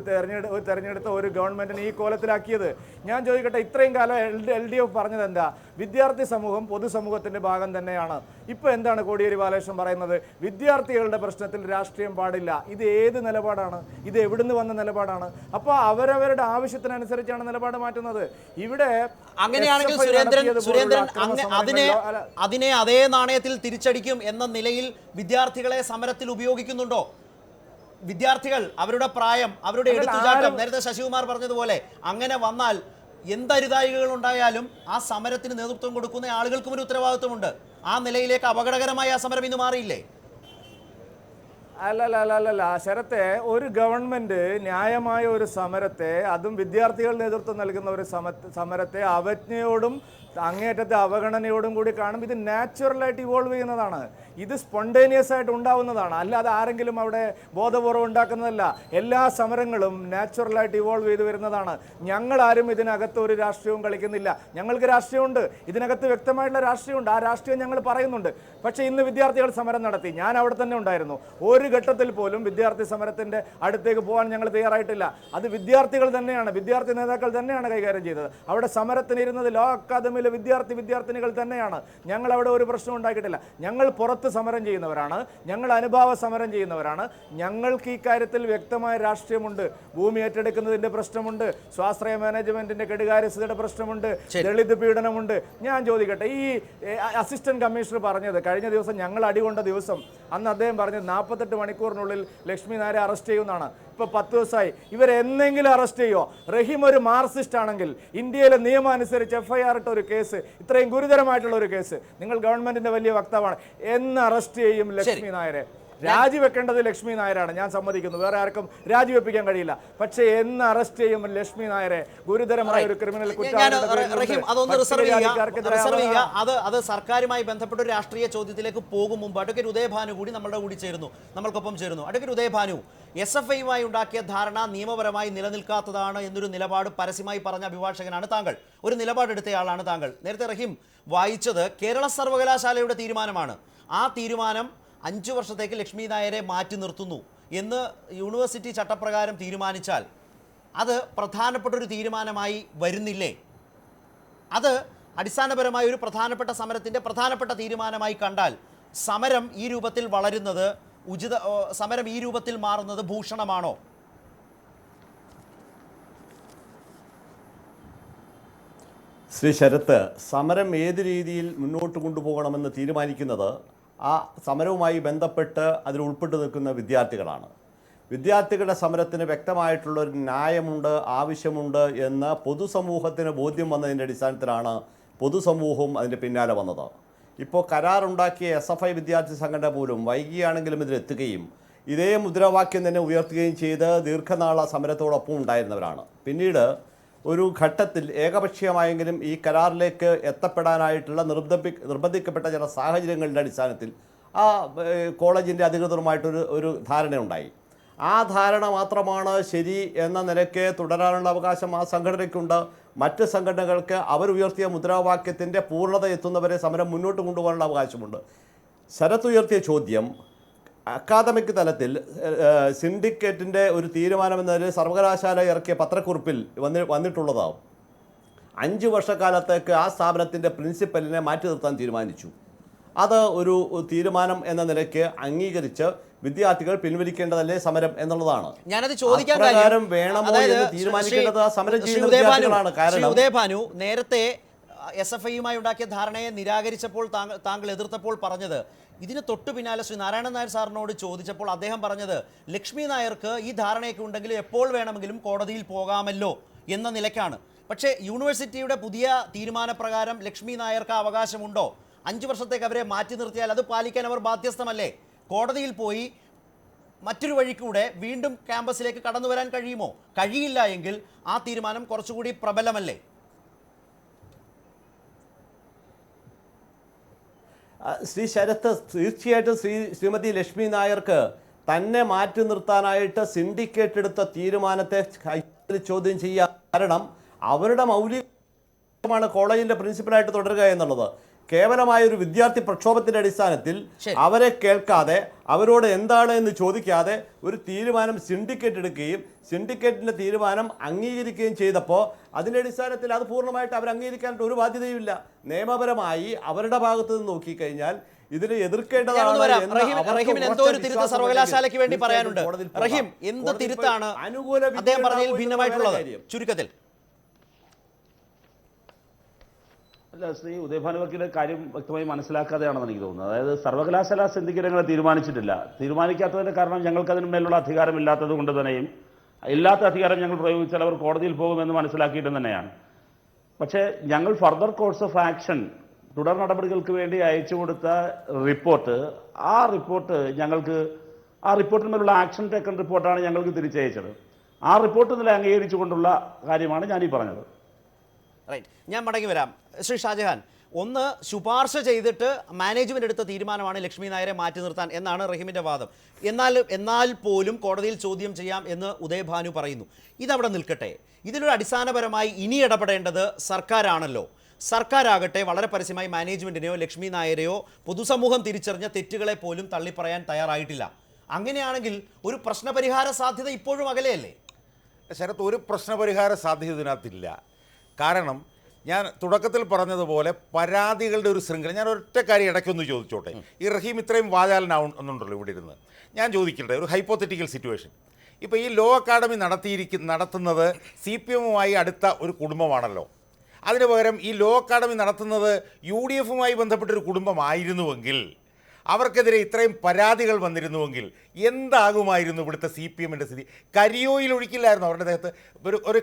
തെരഞ്ഞെടുത്ത ഒരു ഗവൺമെൻറ്റിനെ ഈ കോലത്തിലാക്കിയത്. ഞാൻ ചോദിക്കട്ടെ, ഇത്രയും കാലം LDF പറഞ്ഞത് എന്താ? വിദ്യാർത്ഥി സമൂഹം പൊതുസമൂഹത്തിൻ്റെ ഭാഗം തന്നെയാണ്. ഇപ്പോൾ എന്താണ് കോടിയേരി ബാലകൃഷ്ണൻ പറയുന്നത്? വിദ്യാർത്ഥികളുടെ പ്രശ്നത്തിൽ രാഷ്ട്രീയം പാടില്ല. ഇത് ഏത് നിലപാടാണ്? ഇത് എവിടുന്ന് വന്ന നിലപാടാണ്? അപ്പോൾ അവരവരുടെ ആവശ്യത്തിനനുസരിച്ചാണ് നിലപാട് മാറ്റുന്നത്. ഇവിടെ അങ്ങനെയാണെങ്കിൽ സുരേന്ദ്രൻ അതിനെ അതേ നാണയത്തിൽ തിരിച്ചടിക്കും എന്ന നിലയിൽ വിദ്യാർത്ഥികളെ സമരത്തിൽ ഉപയോഗിക്കുന്നുണ്ടോ? വിദ്യാർത്ഥികൾ, അവരുടെ പ്രായം, അവരുടെ എടുത്തുചാട്ടം, നേരത്തെ ശശികുമാർ പറഞ്ഞതുപോലെ അങ്ങനെ വന്നാൽ എന്തരുതായികൾ ഉണ്ടായാലും ആ സമരത്തിന് നേതൃത്വം കൊടുക്കുന്ന ആളുകൾക്കും ഒരു ഉത്തരവാദിത്വമുണ്ട്. ആ നിലയിലേക്ക് അപകടകരമായ ആ സമരം ഇന്ന് മാറിയില്ലേ? അല്ലല്ല ശരത്തെ, ഒരു ഗവൺമെന്റ് ന്യായമായ ഒരു സമരത്തെ, അതും വിദ്യാർത്ഥികൾ നേതൃത്വം നൽകുന്ന ഒരു സമരത്തെ അവജ്ഞയോടും അങ്ങേയറ്റത്തെ അവഗണനയോടും കൂടി കാണും. ഇത് നാച്ചുറലായിട്ട് ഇവോൾവ് ചെയ്യുന്നതാണ്. ഇത് സ്പോണ്ടേനിയസ് ആയിട്ട് ഉണ്ടാവുന്നതാണ്. അല്ലാതെ ആരെങ്കിലും അവിടെ ബോധപൂർവ്വം ഉണ്ടാക്കുന്നതല്ല. എല്ലാ സമരങ്ങളും നാച്ചുറലായിട്ട് ഇവോൾവ് ചെയ്ത് വരുന്നതാണ്. ഞങ്ങളാരും ഇതിനകത്ത് ഒരു രാഷ്ട്രീയവും കളിക്കുന്നില്ല. ഞങ്ങൾക്ക് രാഷ്ട്രീയമുണ്ട്, ഇതിനകത്ത് വ്യക്തമായിട്ടുള്ള രാഷ്ട്രീയമുണ്ട്. ആ രാഷ്ട്രീയം ഞങ്ങൾ പറയുന്നുണ്ട്. പക്ഷേ ഇന്ന് വിദ്യാർത്ഥികൾ സമരം നടത്തി, ഞാൻ അവിടെ തന്നെ ഉണ്ടായിരുന്നു. ഒരു ഘട്ടത്തിൽ പോലും വിദ്യാർത്ഥി സമരത്തിൻ്റെ അടുത്തേക്ക് പോകാൻ ഞങ്ങൾ തയ്യാറായിട്ടില്ല. അത് വിദ്യാർത്ഥികൾ തന്നെയാണ്, വിദ്യാർത്ഥി നേതാക്കൾ തന്നെയാണ് കൈകാര്യം ചെയ്തത്. അവിടെ സമരത്തിനിരുന്നത് ലോ അക്കാദമിയിലെ വിദ്യാർത്ഥിനികൾ തന്നെയാണ്. ഞങ്ങൾ അവിടെ ഒരു പ്രശ്നം ഉണ്ടാക്കിയിട്ടില്ല. ഞങ്ങൾ പുറത്ത് സമരം ചെയ്യുന്നവരാണ്, ഞങ്ങൾ അനുഭാവ സമരം ചെയ്യുന്നവരാണ്. ഞങ്ങൾക്ക് ഈ കാര്യത്തിൽ വ്യക്തമായ രാഷ്ട്രീയമുണ്ട്. ഭൂമി ഏറ്റെടുക്കുന്നതിൻ്റെ പ്രശ്നമുണ്ട്, സ്വാശ്രയ മാനേജ്മെന്റിന്റെ കെടുകാര്യസ്ഥതയുടെ പ്രശ്നമുണ്ട്, ദളിത് പീഡനമുണ്ട്. ഞാൻ ചോദിക്കട്ടെ, ഈ അസിസ്റ്റന്റ് കമ്മീഷണർ പറഞ്ഞത് കഴിഞ്ഞ ദിവസം ഞങ്ങൾ അടികൊണ്ട ദിവസം, അന്ന് അദ്ദേഹം പറഞ്ഞത് 48 മണിക്കൂറിനുള്ളിൽ ലക്ഷ്മി നായരെ അറസ്റ്റ് ചെയ്യുമെന്നാണ്. ഇപ്പോൾ 10 ദിവസമായി. ഇവരെന്തെങ്കിലും അറസ്റ്റ് ചെയ്യുമോ? റഹീം ഒരു മാർക്സിസ്റ്റ് ആണെങ്കിൽ ഇന്ത്യയിലെ നിയമം അനുസരിച്ച് FIR ഇട്ട ഒരു കേസ്, ഇത്രയും ഗുരുതരമായിട്ടുള്ള ഒരു കേസ്, നിങ്ങൾ ഗവൺമെന്റിന്റെ വലിയ വക്താവാണ്, എന്ന് അറസ്റ്റ് ചെയ്യും ലക്ഷ്മി നായരെ? രാജിവെക്കേണ്ടത് ലക്ഷ്മി നായരാണ്, ഞാൻ സമ്മതിക്കുന്നു. വേറെ ആർക്കും രാജിവെപ്പിക്കാൻ കഴിയില്ല. പക്ഷേ എന്ന് അറസ്റ്റ് ചെയ്യും ലക്ഷ്മി നായരെ? ഗുരുതരമായ ഒരു ക്രിമിനൽ അത് സർക്കാരുമായി ബന്ധപ്പെട്ട ഒരു രാഷ്ട്രീയ ചോദ്യത്തിലേക്ക് പോകും മുമ്പ് അഡ്വക്കേറ്റ് ഉദയഭാനു കൂടി നമ്മളുടെ കൂടി ചേരുന്നു, നമ്മൾക്കൊപ്പം ചേരുന്നു. അഡ്വക്കേറ്റ് ഉദയഭാനു, SFIയുമായി ഉണ്ടാക്കിയ ധാരണ നിയമപരമായി നിലനിൽക്കാത്തതാണ് എന്നൊരു നിലപാട് പരസ്യമായി പറഞ്ഞ അഭിഭാഷകനാണ് താങ്കൾ, ഒരു നിലപാടെടുത്തയാളാണ് താങ്കൾ. നേരത്തെ റഹീം വായിച്ചത് കേരള സർവകലാശാലയുടെ തീരുമാനമാണ്. ആ തീരുമാനം 5 വർഷത്തേക്ക് ലക്ഷ്മി നായരെ മാറ്റി നിർത്തുന്നു എന്ന് യൂണിവേഴ്സിറ്റി ചട്ടപ്രകാരം തീരുമാനിച്ചാൽ അത് പ്രധാനപ്പെട്ട ഒരു തീരുമാനമായി വരുന്നില്ലേ? അത് അടിസ്ഥാനപരമായ ഒരു പ്രധാനപ്പെട്ട സമരത്തിൻ്റെ പ്രധാനപ്പെട്ട തീരുമാനമായി കണ്ടാൽ സമരം ഈ രൂപത്തിൽ വളരുന്നത് സമരം ഈ രൂപത്തിൽ മാറുന്നത് ഭൂഷണമാണോ? ശ്രീ ശരത്ത്, സമരം ഏത് രീതിയിൽ മുന്നോട്ട് കൊണ്ടുപോകണമെന്ന് തീരുമാനിക്കുന്നത് ആ സമരവുമായി ബന്ധപ്പെട്ട് അതിൽ ഉൾപ്പെട്ടു നിൽക്കുന്ന വിദ്യാർത്ഥികളാണ്. വിദ്യാർത്ഥികളുടെ സമരത്തിന് വ്യക്തമായിട്ടുള്ളൊരു ന്യായമുണ്ട്, ആവശ്യമുണ്ട് എന്ന് പൊതുസമൂഹത്തിന് ബോധ്യം വന്നതിൻ്റെ അടിസ്ഥാനത്തിലാണ് പൊതുസമൂഹവും അതിൻ്റെ പിന്നാലെ വന്നത്. ഇപ്പോൾ കരാറുണ്ടാക്കിയ SFI വിദ്യാർത്ഥി സംഘടന പോലും വൈകിയാണെങ്കിലും ഇതിലെത്തുകയും ഇതേ മുദ്രാവാക്യം തന്നെ ഉയർത്തുകയും ചെയ്ത് ദീർഘനാള സമരത്തോടൊപ്പം ഉണ്ടായിരുന്നവരാണ്. പിന്നീട് ഒരു ഘട്ടത്തിൽ ഏകപക്ഷീയമായെങ്കിലും ഈ കരാറിലേക്ക് എത്തപ്പെടാനായിട്ടുള്ള നിർബന്ധിക്കപ്പെട്ട ചില സാഹചര്യങ്ങളുടെ അടിസ്ഥാനത്തിൽ ആ കോളേജിൻ്റെ അധികൃതരുമായിട്ടൊരു ധാരണയുണ്ടായി. ആ ധാരണ മാത്രമാണ് ശരി എന്ന നിലയ്ക്ക് തുടരാനുള്ള അവകാശം ആ സംഘടനയ്ക്കുണ്ട്. മറ്റ് സംഘടനകൾക്ക് അവരുയർത്തിയ മുദ്രാവാക്യത്തിൻ്റെ പൂർണ്ണത എത്തുന്നവരെ സമരം മുന്നോട്ട് കൊണ്ടുപോകാനുള്ള അവകാശമുണ്ട്. ശരത്ത് ഉയർത്തിയ ചോദ്യം അക്കാദമിക് തലത്തിൽ സിൻഡിക്കേറ്റിൻ്റെ ഒരു തീരുമാനമെന്നതിൽ സർവകലാശാല ഇറക്കിയ പത്രക്കുറിപ്പിൽ വന്നിട്ടുള്ളതാവും. 5 വർഷക്കാലത്തേക്ക് ആ സ്ഥാപനത്തിൻ്റെ പ്രിൻസിപ്പലിനെ മാറ്റി നിർത്താൻ തീരുമാനിച്ചു. അത് ഒരു തീരുമാനം എന്ന നിലയ്ക്ക് അംഗീകരിച്ച് വിദ്യാർത്ഥികൾ പിൻവലിക്കേണ്ടതല്ലേ സമരം എന്നുള്ളതാണ്. ഞാനത് ചോദിക്കാൻ കാര്യം വേണമോ എന്ന് തീരുമാനിക്കേണ്ടത് സമരം ചെയ്യുന്ന വിദ്യാർത്ഥികളാണ്. കാരണം ഉദയഭാനു നേരത്തെ SFIയുമായി ഉണ്ടാക്കിയ ധാരണയെ നിരാകരിച്ചപ്പോൾ താങ്കൾ എതിർത്തപ്പോൾ പറഞ്ഞത്, ഇതിന് തൊട്ടു പിന്നാലെ ശ്രീ നാരായണൻ നായർ സാറിനോട് ചോദിച്ചപ്പോൾ അദ്ദേഹം പറഞ്ഞത് ലക്ഷ്മി നായർക്ക് ഈ ധാരണയൊക്കെ ഉണ്ടെങ്കിൽ എപ്പോൾ വേണമെങ്കിലും കോടതിയിൽ പോകാമല്ലോ എന്ന നിലയ്ക്കാണ്. പക്ഷേ യൂണിവേഴ്സിറ്റിയുടെ പുതിയ തീരുമാനപ്രകാരം ലക്ഷ്മി നായർക്ക് അവകാശമുണ്ടോ? 5 വർഷത്തേക്ക് അവരെ മാറ്റി നിർത്തിയാൽ അത് പാലിക്കാൻ അവർ ബാധ്യസ്ഥമല്ലേ? കോടതിയിൽ പോയി മറ്റൊരു വഴിക്കൂടെ വീണ്ടും ക്യാമ്പസിലേക്ക് കടന്നു വരാൻ കഴിയുമോ? കഴിയില്ല എങ്കിൽ ആ തീരുമാനം കുറച്ചുകൂടി പ്രബലമല്ലേ? ശ്രീ ശരത്ത്, തീർച്ചയായിട്ടും ശ്രീമതി ലക്ഷ്മി നായർക്ക് തന്നെ മാറ്റി നിർത്താനായിട്ട് സിൻഡിക്കേറ്റ് എടുത്ത തീരുമാനത്തെ ചോദ്യം ചെയ്യാൻ കാരണം അവരുടെ മൗലികമാണ് കോളേജിന്റെ പ്രിൻസിപ്പലായിട്ട് തുടരുക എന്നുള്ളത്. കേവലമായ ഒരു വിദ്യാർത്ഥി പ്രക്ഷോഭത്തിന്റെ അടിസ്ഥാനത്തിൽ അവരെ കേൾക്കാതെ അവരോട് എന്താണ് എന്ന് ചോദിക്കാതെ ഒരു തീരുമാനം സിൻഡിക്കേറ്റ് എടുക്കുകയും സിൻഡിക്കേറ്റിന്റെ തീരുമാനം അംഗീകരിക്കുകയും ചെയ്തപ്പോൾ അതിന്റെ അടിസ്ഥാനത്തിൽ അത് പൂർണ്ണമായിട്ട് അവർ അംഗീകരിക്കാനായിട്ട് ഒരു ബാധ്യതയുമില്ല. നിയമപരമായി അവരുടെ ഭാഗത്ത് നിന്ന് നോക്കിക്കഴിഞ്ഞാൽ ഇതിനെ സർവകലാശാലയ്ക്ക് വേണ്ടി പറയാനുണ്ട്. റഹീം, എന്ത് തിരുത്താണ് അദ്ദേഹം പറഞ്ഞതിൽ ഭിന്നമായിട്ടുള്ളത്? ചുരുക്കത്തിൽ അല്ല, ശ്രീ ഉദയഭാനു വക്കീലിന്റെ കാര്യം വ്യക്തമായി മനസ്സിലാക്കാതെയാണെന്ന് എനിക്ക് തോന്നുന്നത്. അതായത് സർവകലാശാല സിൻഡിക്കേറ്റ് തീരുമാനിച്ചിട്ടില്ല. തീരുമാനിക്കാത്തതിന്റെ കാരണം ഞങ്ങൾക്ക് അതിന് മേലുള്ള അധികാരമില്ലാത്തത് കൊണ്ട് തന്നെയും ഇല്ലാത്ത അധികാരം ഞങ്ങൾ പ്രയോഗിച്ചാൽ അവർ കോടതിയിൽ പോകുമെന്ന് മനസ്സിലാക്കിയിട്ട് തന്നെയാണ്. പക്ഷേ ഞങ്ങൾ ഫർദർ കോഴ്സ് ഓഫ് ആക്ഷൻ തുടർ നടപടികൾക്ക് വേണ്ടി അയച്ചു കൊടുത്ത റിപ്പോർട്ട്, ആ റിപ്പോർട്ടിന്മേലുള്ള ആക്ഷൻ ടേക്കൺ റിപ്പോർട്ടാണ് ഞങ്ങൾക്ക് തിരിച്ചയച്ചത്. ആ റിപ്പോർട്ട് നില അംഗീകരിച്ചുകൊണ്ടുള്ള കാര്യമാണ് ഞാനീ പറഞ്ഞത്. റൈറ്റ്, ഞാൻ മടങ്ങി വരാം. ശ്രീ ഷാജഹാൻ, ഒന്ന് ശുപാർശ ചെയ്തിട്ട് മാനേജ്മെന്റ് എടുത്ത തീരുമാനമാണ് ലക്ഷ്മി നായരെ മാറ്റി നിർത്താൻ എന്നാണ് റഹീമിന്റെ വാദം. എന്നാൽ പോലും കോടതിയിൽ ചോദ്യം ചെയ്യാം എന്ന് ഉദയഭാനു പറയുന്നു. ഇതവിടെ നിൽക്കട്ടെ. ഇതിലൊരു അടിസ്ഥാനപരമായി ഇനി ഇടപെടേണ്ടത് സർക്കാരാണല്ലോ. സർക്കാരാകട്ടെ വളരെ പരസ്യമായി മാനേജ്മെന്റിനെയോ ലക്ഷ്മി നായരെയോ പൊതുസമൂഹം തിരിച്ചറിഞ്ഞ തെറ്റുകളെ പോലും തള്ളിപ്പറയാൻ തയ്യാറായിട്ടില്ല. അങ്ങനെയാണെങ്കിൽ ഒരു പ്രശ്നപരിഹാര സാധ്യത ഇപ്പോഴും അകലെയല്ലേ? ശരത്ത്, ഒരു പ്രശ്നപരിഹാര സാധ്യത ഇതിനകത്തില്ല. കാരണം ഞാൻ തുടക്കത്തിൽ പറഞ്ഞതുപോലെ പരാതികളുടെ ഒരു ശൃംഖല. ഞാൻ ഒറ്റ കാര്യം ഇടയ്ക്കൊന്ന് ചോദിച്ചോട്ടെ. ഈ റഹീം ഇത്രയും വാചാലനാവുന്നുണ്ടല്ലോ ഇവിടെ ഇരുന്ന്. ഞാൻ ചോദിക്കട്ടെ, ഒരു ഹൈപ്പോത്തറ്റിക്കൽ സിറ്റുവേഷൻ. ഇപ്പോൾ ഈ ലോ അക്കാഡമി നടത്തുന്നത് CPM-മായി അടുത്ത ഒരു കുടുംബമാണല്ലോ. അതിന് പകരം ഈ ലോ അക്കാഡമി നടത്തുന്നത് UDF-മായി ബന്ധപ്പെട്ടൊരു കുടുംബമായിരുന്നുവെങ്കിൽ, അവർക്കെതിരെ ഇത്രയും പരാതികൾ വന്നിരുന്നുവെങ്കിൽ എന്താകുമായിരുന്നു ഇവിടുത്തെ CPM-ൻ്റെ സ്ഥിതി? കരിയോയിൽ ഒഴിക്കില്ലായിരുന്നു അവരുടെ ദേഹത്ത്. ഒരു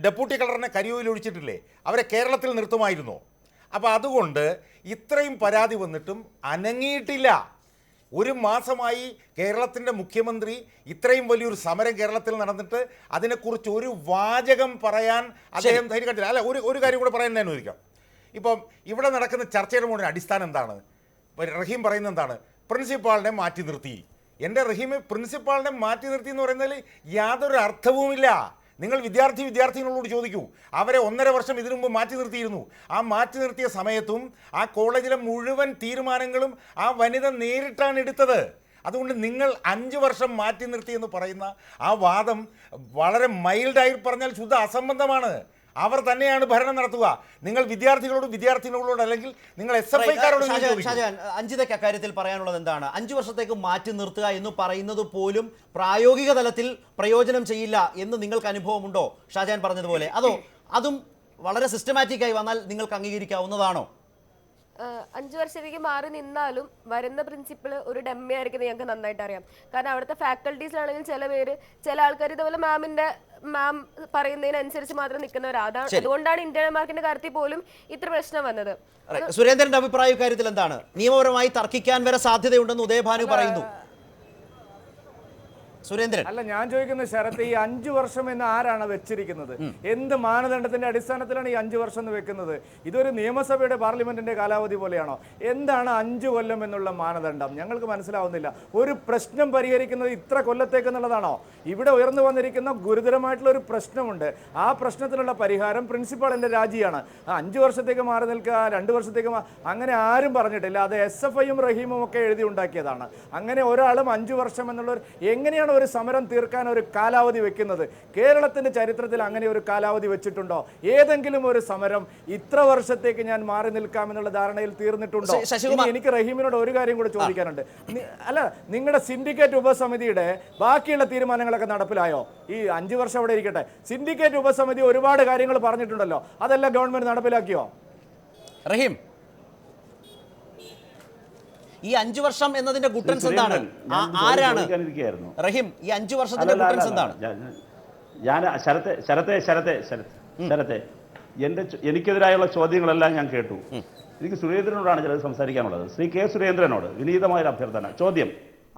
ഡെപ്യൂട്ടി കളറിനെ കരിയോയിൽ ഒഴിച്ചിട്ടില്ലേ? അവരെ കേരളത്തിൽ നിർത്തുമായിരുന്നോ? അപ്പോൾ അതുകൊണ്ട് ഇത്രയും പരാതി വന്നിട്ടും അനങ്ങിയിട്ടില്ല. ഒരു മാസമായി കേരളത്തിൻ്റെ മുഖ്യമന്ത്രി ഇത്രയും വലിയൊരു സമരം കേരളത്തിൽ നടന്നിട്ട് അതിനെക്കുറിച്ച് ഒരു വാചകം പറയാൻ അദ്ദേഹം ധൈര്യം കാട്ടില്ല. അല്ല, ഒരു കാര്യം കൂടെ പറയാൻ ഞാൻ ചോദിക്കാം. ഇപ്പം ഇവിടെ നടക്കുന്ന ചർച്ചയുടെ മുഴുവൻ അടിസ്ഥാനം എന്താണ്? റഹീം പറയുന്നത് എന്താണ്? പ്രിൻസിപ്പാളിനെ മാറ്റി നിർത്തി. എൻ്റെ റഹീം, പ്രിൻസിപ്പാളിനെ മാറ്റി നിർത്തി എന്ന് പറയുന്നതിൽ യാതൊരു അർത്ഥവുമില്ല. നിങ്ങൾ വിദ്യാർത്ഥികളോട് ചോദിക്കൂ. അവരെ 1.5 വർഷം ഇതിനു മുമ്പ് മാറ്റി നിർത്തിയിരുന്നു. ആ മാറ്റി നിർത്തിയ സമയത്തും ആ കോളേജിലെ മുഴുവൻ തീരുമാനങ്ങളും ആ വനിത നേരിട്ടാണ് എടുത്തത്. അതുകൊണ്ട് നിങ്ങൾ 5 വർഷം മാറ്റി നിർത്തി എന്ന് പറയുന്ന ആ വാദം വളരെ മൈൽഡായി പറഞ്ഞാൽ ശുദ്ധ അസംബന്ധമാണ്. അവർ തന്നെയാണ് ഭരണം നടത്തുക. നിങ്ങൾ വിദ്യാർത്ഥികളോട് അല്ലെങ്കിൽ നിങ്ങൾ SFIക്കാരോട്. ഷാജഹാൻ, അഞ്ജിതയ്ക്ക് അക്കാര്യത്തിൽ പറയാനുള്ളത് എന്താണ്? 5 വർഷത്തേക്ക് മാറ്റി നിർത്തുക എന്ന് പറയുന്നത് പോലും പ്രായോഗിക തലത്തിൽ പ്രയോജനം ചെയ്യില്ല എന്ന് നിങ്ങൾക്ക് അനുഭവമുണ്ടോ? ഷാജഹാൻ പറഞ്ഞതുപോലെ, അതോ അതും വളരെ സിസ്റ്റമാറ്റിക്കായി വന്നാൽ നിങ്ങൾക്ക് അംഗീകരിക്കാവുന്നതാണോ? 5 വർഷത്തേക്ക് മാറി നിന്നാലും വരുന്ന പ്രിൻസിപ്പിൾ ഒരു ഡമ്മി ആയിരിക്കും ഞങ്ങൾക്ക് നന്നായിട്ട് അറിയാം. കാരണം അവിടുത്തെ ഫാക്കൽറ്റീസിലാണെങ്കിൽ ചില ആൾക്കാർ ഇതുപോലെ മാം പറയുന്നതിനനുസരിച്ച് മാത്രം നിൽക്കുന്നവരാണ്. അതുകൊണ്ടാണ് ഇന്റേണൽ മാർക്കിന്റെ കാര്യത്തിൽ പോലും ഇത്ര പ്രശ്നം വന്നത്. സുരേന്ദ്രന്റെ അഭിപ്രായ കാര്യത്തിൽ എന്താണ്? നിയമപരമായി തർക്കിക്കാൻ വരെ സാധ്യതയുണ്ടെന്ന് ഉദയഭാനു പറയുന്നു. സുരേന്ദ്രൻ, അല്ല, ഞാൻ ചോദിക്കുന്ന ശരത്ത്, ഈ 5 വർഷം എന്ന് ആരാണ് വെച്ചിരിക്കുന്നത്? എന്ത് മാനദണ്ഡത്തിന്റെ അടിസ്ഥാനത്തിലാണ് ഈ 5 വർഷം എന്ന് വെക്കുന്നത്? ഇതൊരു നിയമസഭയുടെ പാർലമെന്റിന്റെ കാലാവധി പോലെയാണോ? എന്താണ് 5 കൊല്ലം എന്നുള്ള മാനദണ്ഡം? ഞങ്ങൾക്ക് മനസ്സിലാവുന്നില്ല. ഒരു പ്രശ്നം പരിഹരിക്കുന്നത് ഇത്ര കൊല്ലത്തേക്ക് എന്നുള്ളതാണോ? ഇവിടെ ഉയർന്നു വന്നിരിക്കുന്ന ഗുരുതരമായിട്ടുള്ള ഒരു പ്രശ്നമുണ്ട്. ആ പ്രശ്നത്തിനുള്ള പരിഹാരം പ്രിൻസിപ്പാളിന്റെ രാജിയാണ്. 5 വർഷത്തേക്ക് മാറി നിൽക്കുക, 2 വർഷത്തേക്ക് അങ്ങനെ ആരും പറഞ്ഞിട്ടില്ല. അത് SFIയും റഹീമും ഒക്കെ എഴുതി ഉണ്ടാക്കിയതാണ്. അങ്ങനെ ഒരാളും 5 വർഷം എന്നുള്ള എങ്ങനെയാണ് ഒരു സമരം തീർക്കാൻ ഒരു കാലാവധി വെക്കുന്നത്? കേരളത്തിന്റെ ചരിത്രത്തിൽ അങ്ങനെ ഒരു കാലാവധി വെച്ചിട്ടുണ്ടോ? ഏതെങ്കിലും ഒരു സമരം ഇത്ര വർഷത്തേക്ക് ഞാൻ മാറി നിൽക്കാമെന്നുള്ള ധാരണയിൽ തീർന്നിട്ടുണ്ടോ? എനിക്ക് റഹീമിനോട് ഒരു കാര്യം കൂടെ ചോദിക്കാനുണ്ട്. അല്ല, നിങ്ങളുടെ സിൻഡിക്കേറ്റ് ഉപസമിതിയുടെ ബാക്കിയുള്ള തീരുമാനങ്ങളൊക്കെ നടപ്പിലായോ? ഈ 5 വർഷം അവിടെ ഇരിക്കട്ടെ, സിൻഡിക്കേറ്റ് ഉപസമിതി ഒരുപാട് കാര്യങ്ങൾ പറഞ്ഞിട്ടുണ്ടല്ലോ, അതെല്ലാം ഗവൺമെന്റ് നടപ്പിലാക്കിയോ? റഹീം, ഈ 5 വർഷം എന്നതിന്റെ ഗുട്ടൻസ് എന്താണ്? ആരാണ് റഹീം ഈ 5 വർഷത്തിന്റെ ഗുട്ടൻസ് എന്താണ്? ഞാൻ ശരത്തെ ശരത്തെ എനിക്കെതിരായുള്ള ചോദ്യങ്ങളെല്ലാം ഞാൻ കേട്ടു. എനിക്ക് സുരേന്ദ്രനോടാണ് ചിലത് സംസാരിക്കാനുള്ളത്. ശ്രീ കെ സുരേന്ദ്രനോട് വിനീതമായൊരു അഭ്യർത്ഥന. ചോദ്യം,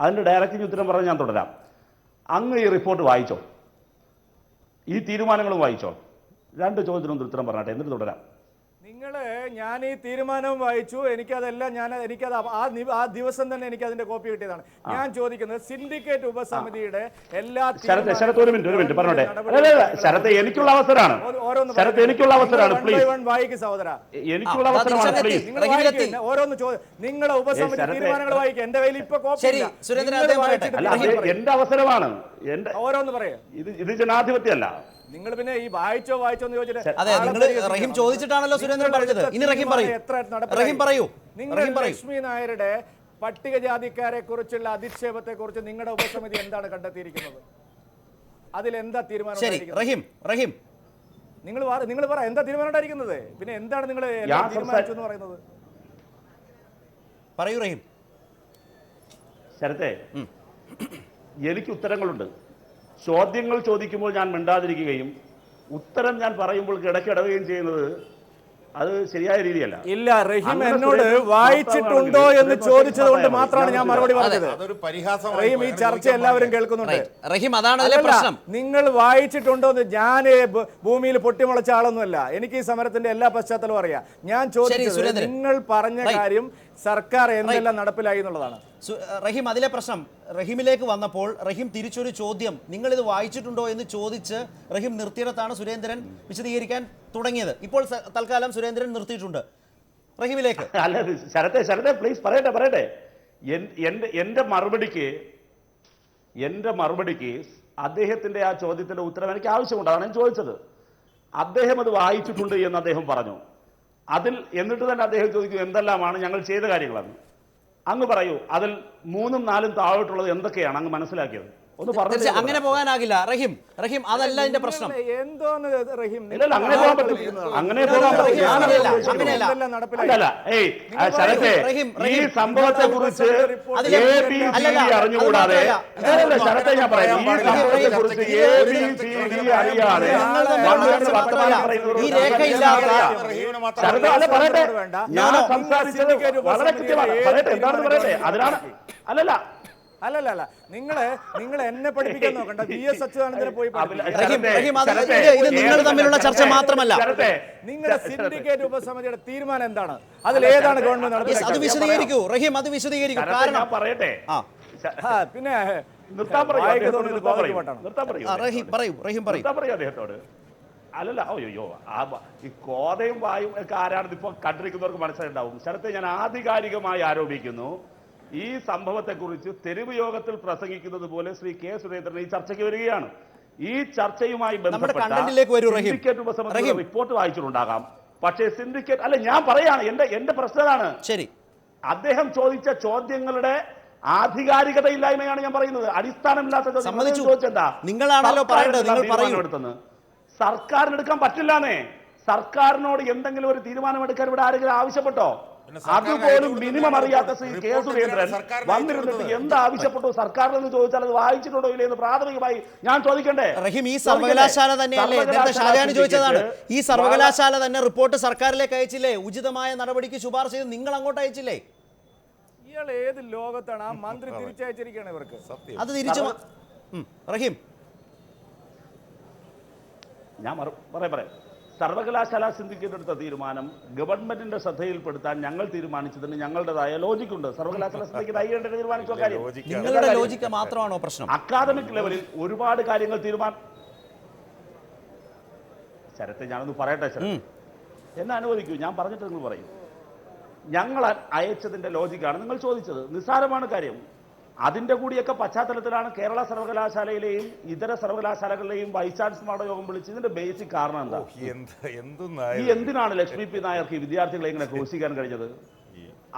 അതിൻ്റെ ഡയറക്റ്റ് ഉത്തരം പറഞ്ഞ് ഞാൻ തുടരാം. അങ്ങ് ഈ റിപ്പോർട്ട് വായിച്ചോ? ഈ തീരുമാനങ്ങളും വായിച്ചോ? 2 ചോദ്യത്തിനും ഉത്തരം പറഞ്ഞാട്ടെ, എന്നിട്ട് തുടരാം. ഞാൻ ഈ തീരുമാനവും വായിച്ചു. എനിക്കതെല്ലാം ആ ദിവസം തന്നെ എനിക്ക് അതിന്റെ കോപ്പി കിട്ടിയതാണ്. ഞാൻ ചോദിക്കുന്നത് സിൻഡിക്കേറ്റ് ഉപസമിതിയുടെ എല്ലാ ശരത്ത് ഒരു മിനിറ്റ് പറഞ്ഞോട്ടെ. ശരത്ത് എനിക്കുള്ള അവസരമാണ്. വായിക്കും സഹോദര, എനിക്കുള്ള അവസരമാണ്. ഓരോന്ന് നിങ്ങളുടെ ഉപസമിതി തീരുമാനങ്ങൾ വായിക്കും. എന്റെ കയ്യിൽ ഇപ്പൊ കോപ്പി എന്റെ അവസരമാണ്. ഓരോന്ന് പറയാം. ഇത് ജനാധിപത്യമല്ല. നിങ്ങൾ പിന്നെ ഈ വായിച്ചോ എന്ന് ചോദിച്ചിട്ട് അതെ, നിങ്ങൾ റഹീം ചോദിച്ചിട്ടാണല്ലോ സുരേന്ദ്രൻ പറഞ്ഞത്. ഇനി റഹീം പറയൂ. നിങ്ങൾ ലക്ഷ്മി നായരുടെ പട്ടികജാതിക്കാരെ കുറിച്ചുള്ള അധിക്ഷേപത്തെ കുറിച്ച് നിങ്ങളുടെ ഉപസമിതി എന്താണ് കണ്ടെത്തിയിരിക്കുന്നത്? അതിലെന്താ തീരുമാനം? ശരി, റഹീം നിങ്ങൾ പറ, എന്താ തീരുമാനം ഉണ്ടായിരിക്കുന്നത്? പിന്നെ എന്താണ് നിങ്ങൾ തീരുമാനിച്ചു എന്ന് പറയുന്നത്? പറയൂ റഹീം. ശരത്തെ, എനിക്ക് ഉത്തരങ്ങളുണ്ട്. ചോദ്യങ്ങൾ ചോദിക്കുമ്പോൾ ഞാൻ മിണ്ടാതിരിക്കുകയും ഉത്തരം ഞാൻ പറയുമ്പോൾ ഇടയ്ക്കിടവുകയും ചെയ്യുന്നത് അത് ശരിയായ രീതിയല്ല. ഇല്ല, റഹീം എന്നോട് വായിച്ചിട്ടുണ്ടോ എന്ന് ചോദിച്ചത് കൊണ്ട് മാത്രമാണ് ഞാൻ മറുപടി പറഞ്ഞത്. റഹീം, ഈ ചർച്ച എല്ലാവരും കേൾക്കുന്നുണ്ട്. റഹീം, അതാണ് പ്രശ്നം. നിങ്ങൾ വായിച്ചിട്ടുണ്ടോ എന്ന്. ഞാൻ ഭൂമിയിൽ പൊട്ടിമുളച്ച ആളൊന്നുമല്ല. എനിക്ക് ഈ സമരത്തിന്റെ എല്ലാ പശ്ചാത്തലവും അറിയാം. ഞാൻ ചോദിച്ചത് നിങ്ങൾ പറഞ്ഞ കാര്യം സർക്കാർ എന്തെല്ലാം നടപ്പിലായി എന്നുള്ളതാണ്. റഹീം, അതിലെ പ്രശ്നം റഹീമിലേക്ക് വന്നപ്പോൾ റഹീം തിരിച്ചൊരു ചോദ്യം, നിങ്ങൾ ഇത് വായിച്ചിട്ടുണ്ടോ എന്ന് ചോദിച്ച് റഹീം നിർത്തിയിടത്താണ് സുരേന്ദ്രൻ വിശദീകരിക്കാൻ തുടങ്ങിയത്. ഇപ്പോൾ തൽക്കാലം സുരേന്ദ്രൻ നിർത്തിയിട്ടുണ്ട്. റഹീമിലേക്ക്. അല്ല ശരത്തെ പ്ലീസ് പറയട്ടെ. എന്റെ മറുപടിക്ക് അദ്ദേഹത്തിന്റെ ആ ചോദ്യത്തിന്റെ ഉത്തരം എനിക്ക് ആവശ്യമുണ്ടാണ്. ഞാൻ ചോദിച്ചത് അദ്ദേഹം അത് വായിച്ചിട്ടുണ്ട് എന്ന് അദ്ദേഹം പറഞ്ഞു. എന്നിട്ട് തന്നെ അദ്ദേഹം ചോദിക്കും എന്തെല്ലാമാണ് ഞങ്ങൾ ചെയ്ത കാര്യങ്ങളെന്ന്. അങ്ങ് പറയൂ, അതിൽ 3ഉം 4ഉം താഴോട്ടുള്ളത് എന്തൊക്കെയാണ് അങ്ങ് മനസ്സിലാക്കിയത്? ഒന്ന് പറഞ്ഞു. അങ്ങനെ പോകാനാകില്ല റഹീം. അതല്ല എന്റെ പ്രശ്നം. എന്തോന്ന് റഹീം, അങ്ങനെ പോകാൻ പറ്റും. ശരത്തെ, ഈ സംഭവത്തെ കുറിച്ച് അറിഞ്ഞുകൂടാതെ ശരത്തെ ഞാൻ പറയാം, ഈ സംഭവത്തെ കുറിച്ച് ABCD അറിയാതെ പറയട്ടെ. ഞാൻ സംസാരിച്ചത് വളരെ കൃത്യമാണ്. പറയട്ടെ, എന്താണെന്ന് പറയട്ടെ. അതിനാണ് അല്ലല്ല നിങ്ങൾ എന്നെ പഠിപ്പിക്കാൻ നോക്കണ്ട. VS അച്യുതാനന്ദനെ പോയി ഇത് നിങ്ങൾ തമ്മിലുള്ള ചർച്ച മാത്രമല്ല. നിങ്ങളുടെ സിൻഡിക്കേറ്റ് ഉപസമിതിയുടെ തീരുമാനം എന്താണ്? അതിൽ ഏതാണ് ഗവൺമെന്റ് നടത്തുന്നത്? അത് വിശദീകരിക്കൂ റഹീം, അത് വിശദീകരിക്കൂ. കാരണം പറയട്ടെ. പിന്നെ അദ്ദേഹത്തോട് അല്ലല്ല അയ്യോ ഈ കോതയും വായും ഒക്കെ ആരാണെന്ന് ഇപ്പൊ കണ്ടിരിക്കുന്നവർക്ക് മനസ്സിലുണ്ടാവും. ശരത്തെ, ഞാൻ ആധികാരികമായി ആരോപിക്കുന്നു, ഈ സംഭവത്തെക്കുറിച്ച് തെരുവ് യോഗത്തിൽ പ്രസംഗിക്കുന്നത് പോലെ ശ്രീ കെ സുരേന്ദ്രൻ ഈ ചർച്ചയ്ക്ക് വരികയാണ്. ഈ ചർച്ചയുമായി ബന്ധപ്പെട്ട സിൻഡിക്കേറ്റ് ഉപസമിതിയുടെ റിപ്പോർട്ട് വായിച്ചിട്ടുണ്ടാകാം. പക്ഷേ സിൻഡിക്കേറ്റ് അല്ല, ഞാൻ പറയാണ്, എന്റെ പ്രശ്നമാണ്. ശരി, അദ്ദേഹം ചോദിച്ച ചോദ്യങ്ങളുടെ ആധികാരികതയില്ലായ്മയാണ് ഞാൻ പറയുന്നത്. അടിസ്ഥാനമില്ലാത്ത ചോദിച്ചെന്താ നിങ്ങളാണല്ലോ എടുത്തെന്ന് സർക്കാരിന് എടുക്കാൻ പറ്റില്ലാന്നേ. സർക്കാരിനോട് എന്തെങ്കിലും ഒരു തീരുമാനമെടുക്കാൻ ഇവിടെ ആരെങ്കിലും ആവശ്യപ്പെട്ടോ? അതുപോലും മിനിമം അറിയാത്ത ശ്രീ കെ സുരേന്ദ്രൻ വന്നിരുന്നിട്ട് എന്താവശ്യപ്പെട്ടു സർക്കാരിനെന്ന് ചോദിച്ചാൽ അത് വായിച്ചിട്ടുണ്ടോ ഇല്ലേ എന്ന് പ്രാഥമികമായി ഞാൻ ചോദിക്കണ്ടേ? റഹീം, ഈ സർവകലാശാല തന്നെയല്ലേ, നേരത്തെ ഷാജഹാൻ ചോദിച്ചതാണ്, ഈ സർവകലാശാല തന്നെ റിപ്പോർട്ട് സർക്കാരിലേക്ക് അയച്ചില്ലേ? ഉചിതമായ നടപടിക്ക് ശുപാർശ ചെയ്ത് നിങ്ങൾ അങ്ങോട്ട് അയച്ചില്ലേ? ഇയാൾ ഏത് ലോകത്താണ്? ആ മന്ത്രി തിരിച്ചയച്ചിരിക്കുകയാണ് ഇവർക്ക്. അത് തിരിച്ചു റഹീം, ഞാൻ പറയാം. സർവകലാശാല സിൻഡിക്കേറ്റ് എടുത്ത തീരുമാനം ഗവൺമെന്റിന്റെ ശ്രദ്ധയിൽപ്പെടുത്താൻ ഞങ്ങൾ തീരുമാനിച്ചതിന് ഞങ്ങളുടേതായ ലോജിക്കുണ്ട്. സർവകലാശാല സിൻഡിക്കേറ്റ് തീരുമാനിച്ച കാര്യം നിങ്ങളുടെ ലോജിക്ക് മാത്രമാണോ പ്രശ്നം? അക്കാദമിക് ലെവലിൽ ഒരുപാട് കാര്യങ്ങൾ ശരത്തെ, ഞാനൊന്ന് പറയട്ടെ. ശരത്ത്, എന്നെ അനുവദിക്കൂ, ഞാൻ പറഞ്ഞിട്ട് നിങ്ങൾ പറയും. ഞങ്ങൾ അയച്ചതിന്റെ ലോജിക്കാണ് നിങ്ങൾ ചോദിച്ചത്. നിസ്സാരമാണ് കാര്യം. അതിന്റെ കൂടിയൊക്കെ പശ്ചാത്തലത്തിലാണ് കേരള സർവകലാശാലയിലെയും ഇതര സർവകലാശാലകളിലെയും വൈസ് ചാൻസലർമാരുടെ യോഗം വിളിച്ച്. ഇതിന്റെ ബേസിക് കാരണം എന്താ? എന്തിനാണ് ലക്ഷ്മി പി നായർക്ക് വിദ്യാർത്ഥികളെ ഇങ്ങനെ ക്രൂശിക്കാൻ കഴിഞ്ഞത്?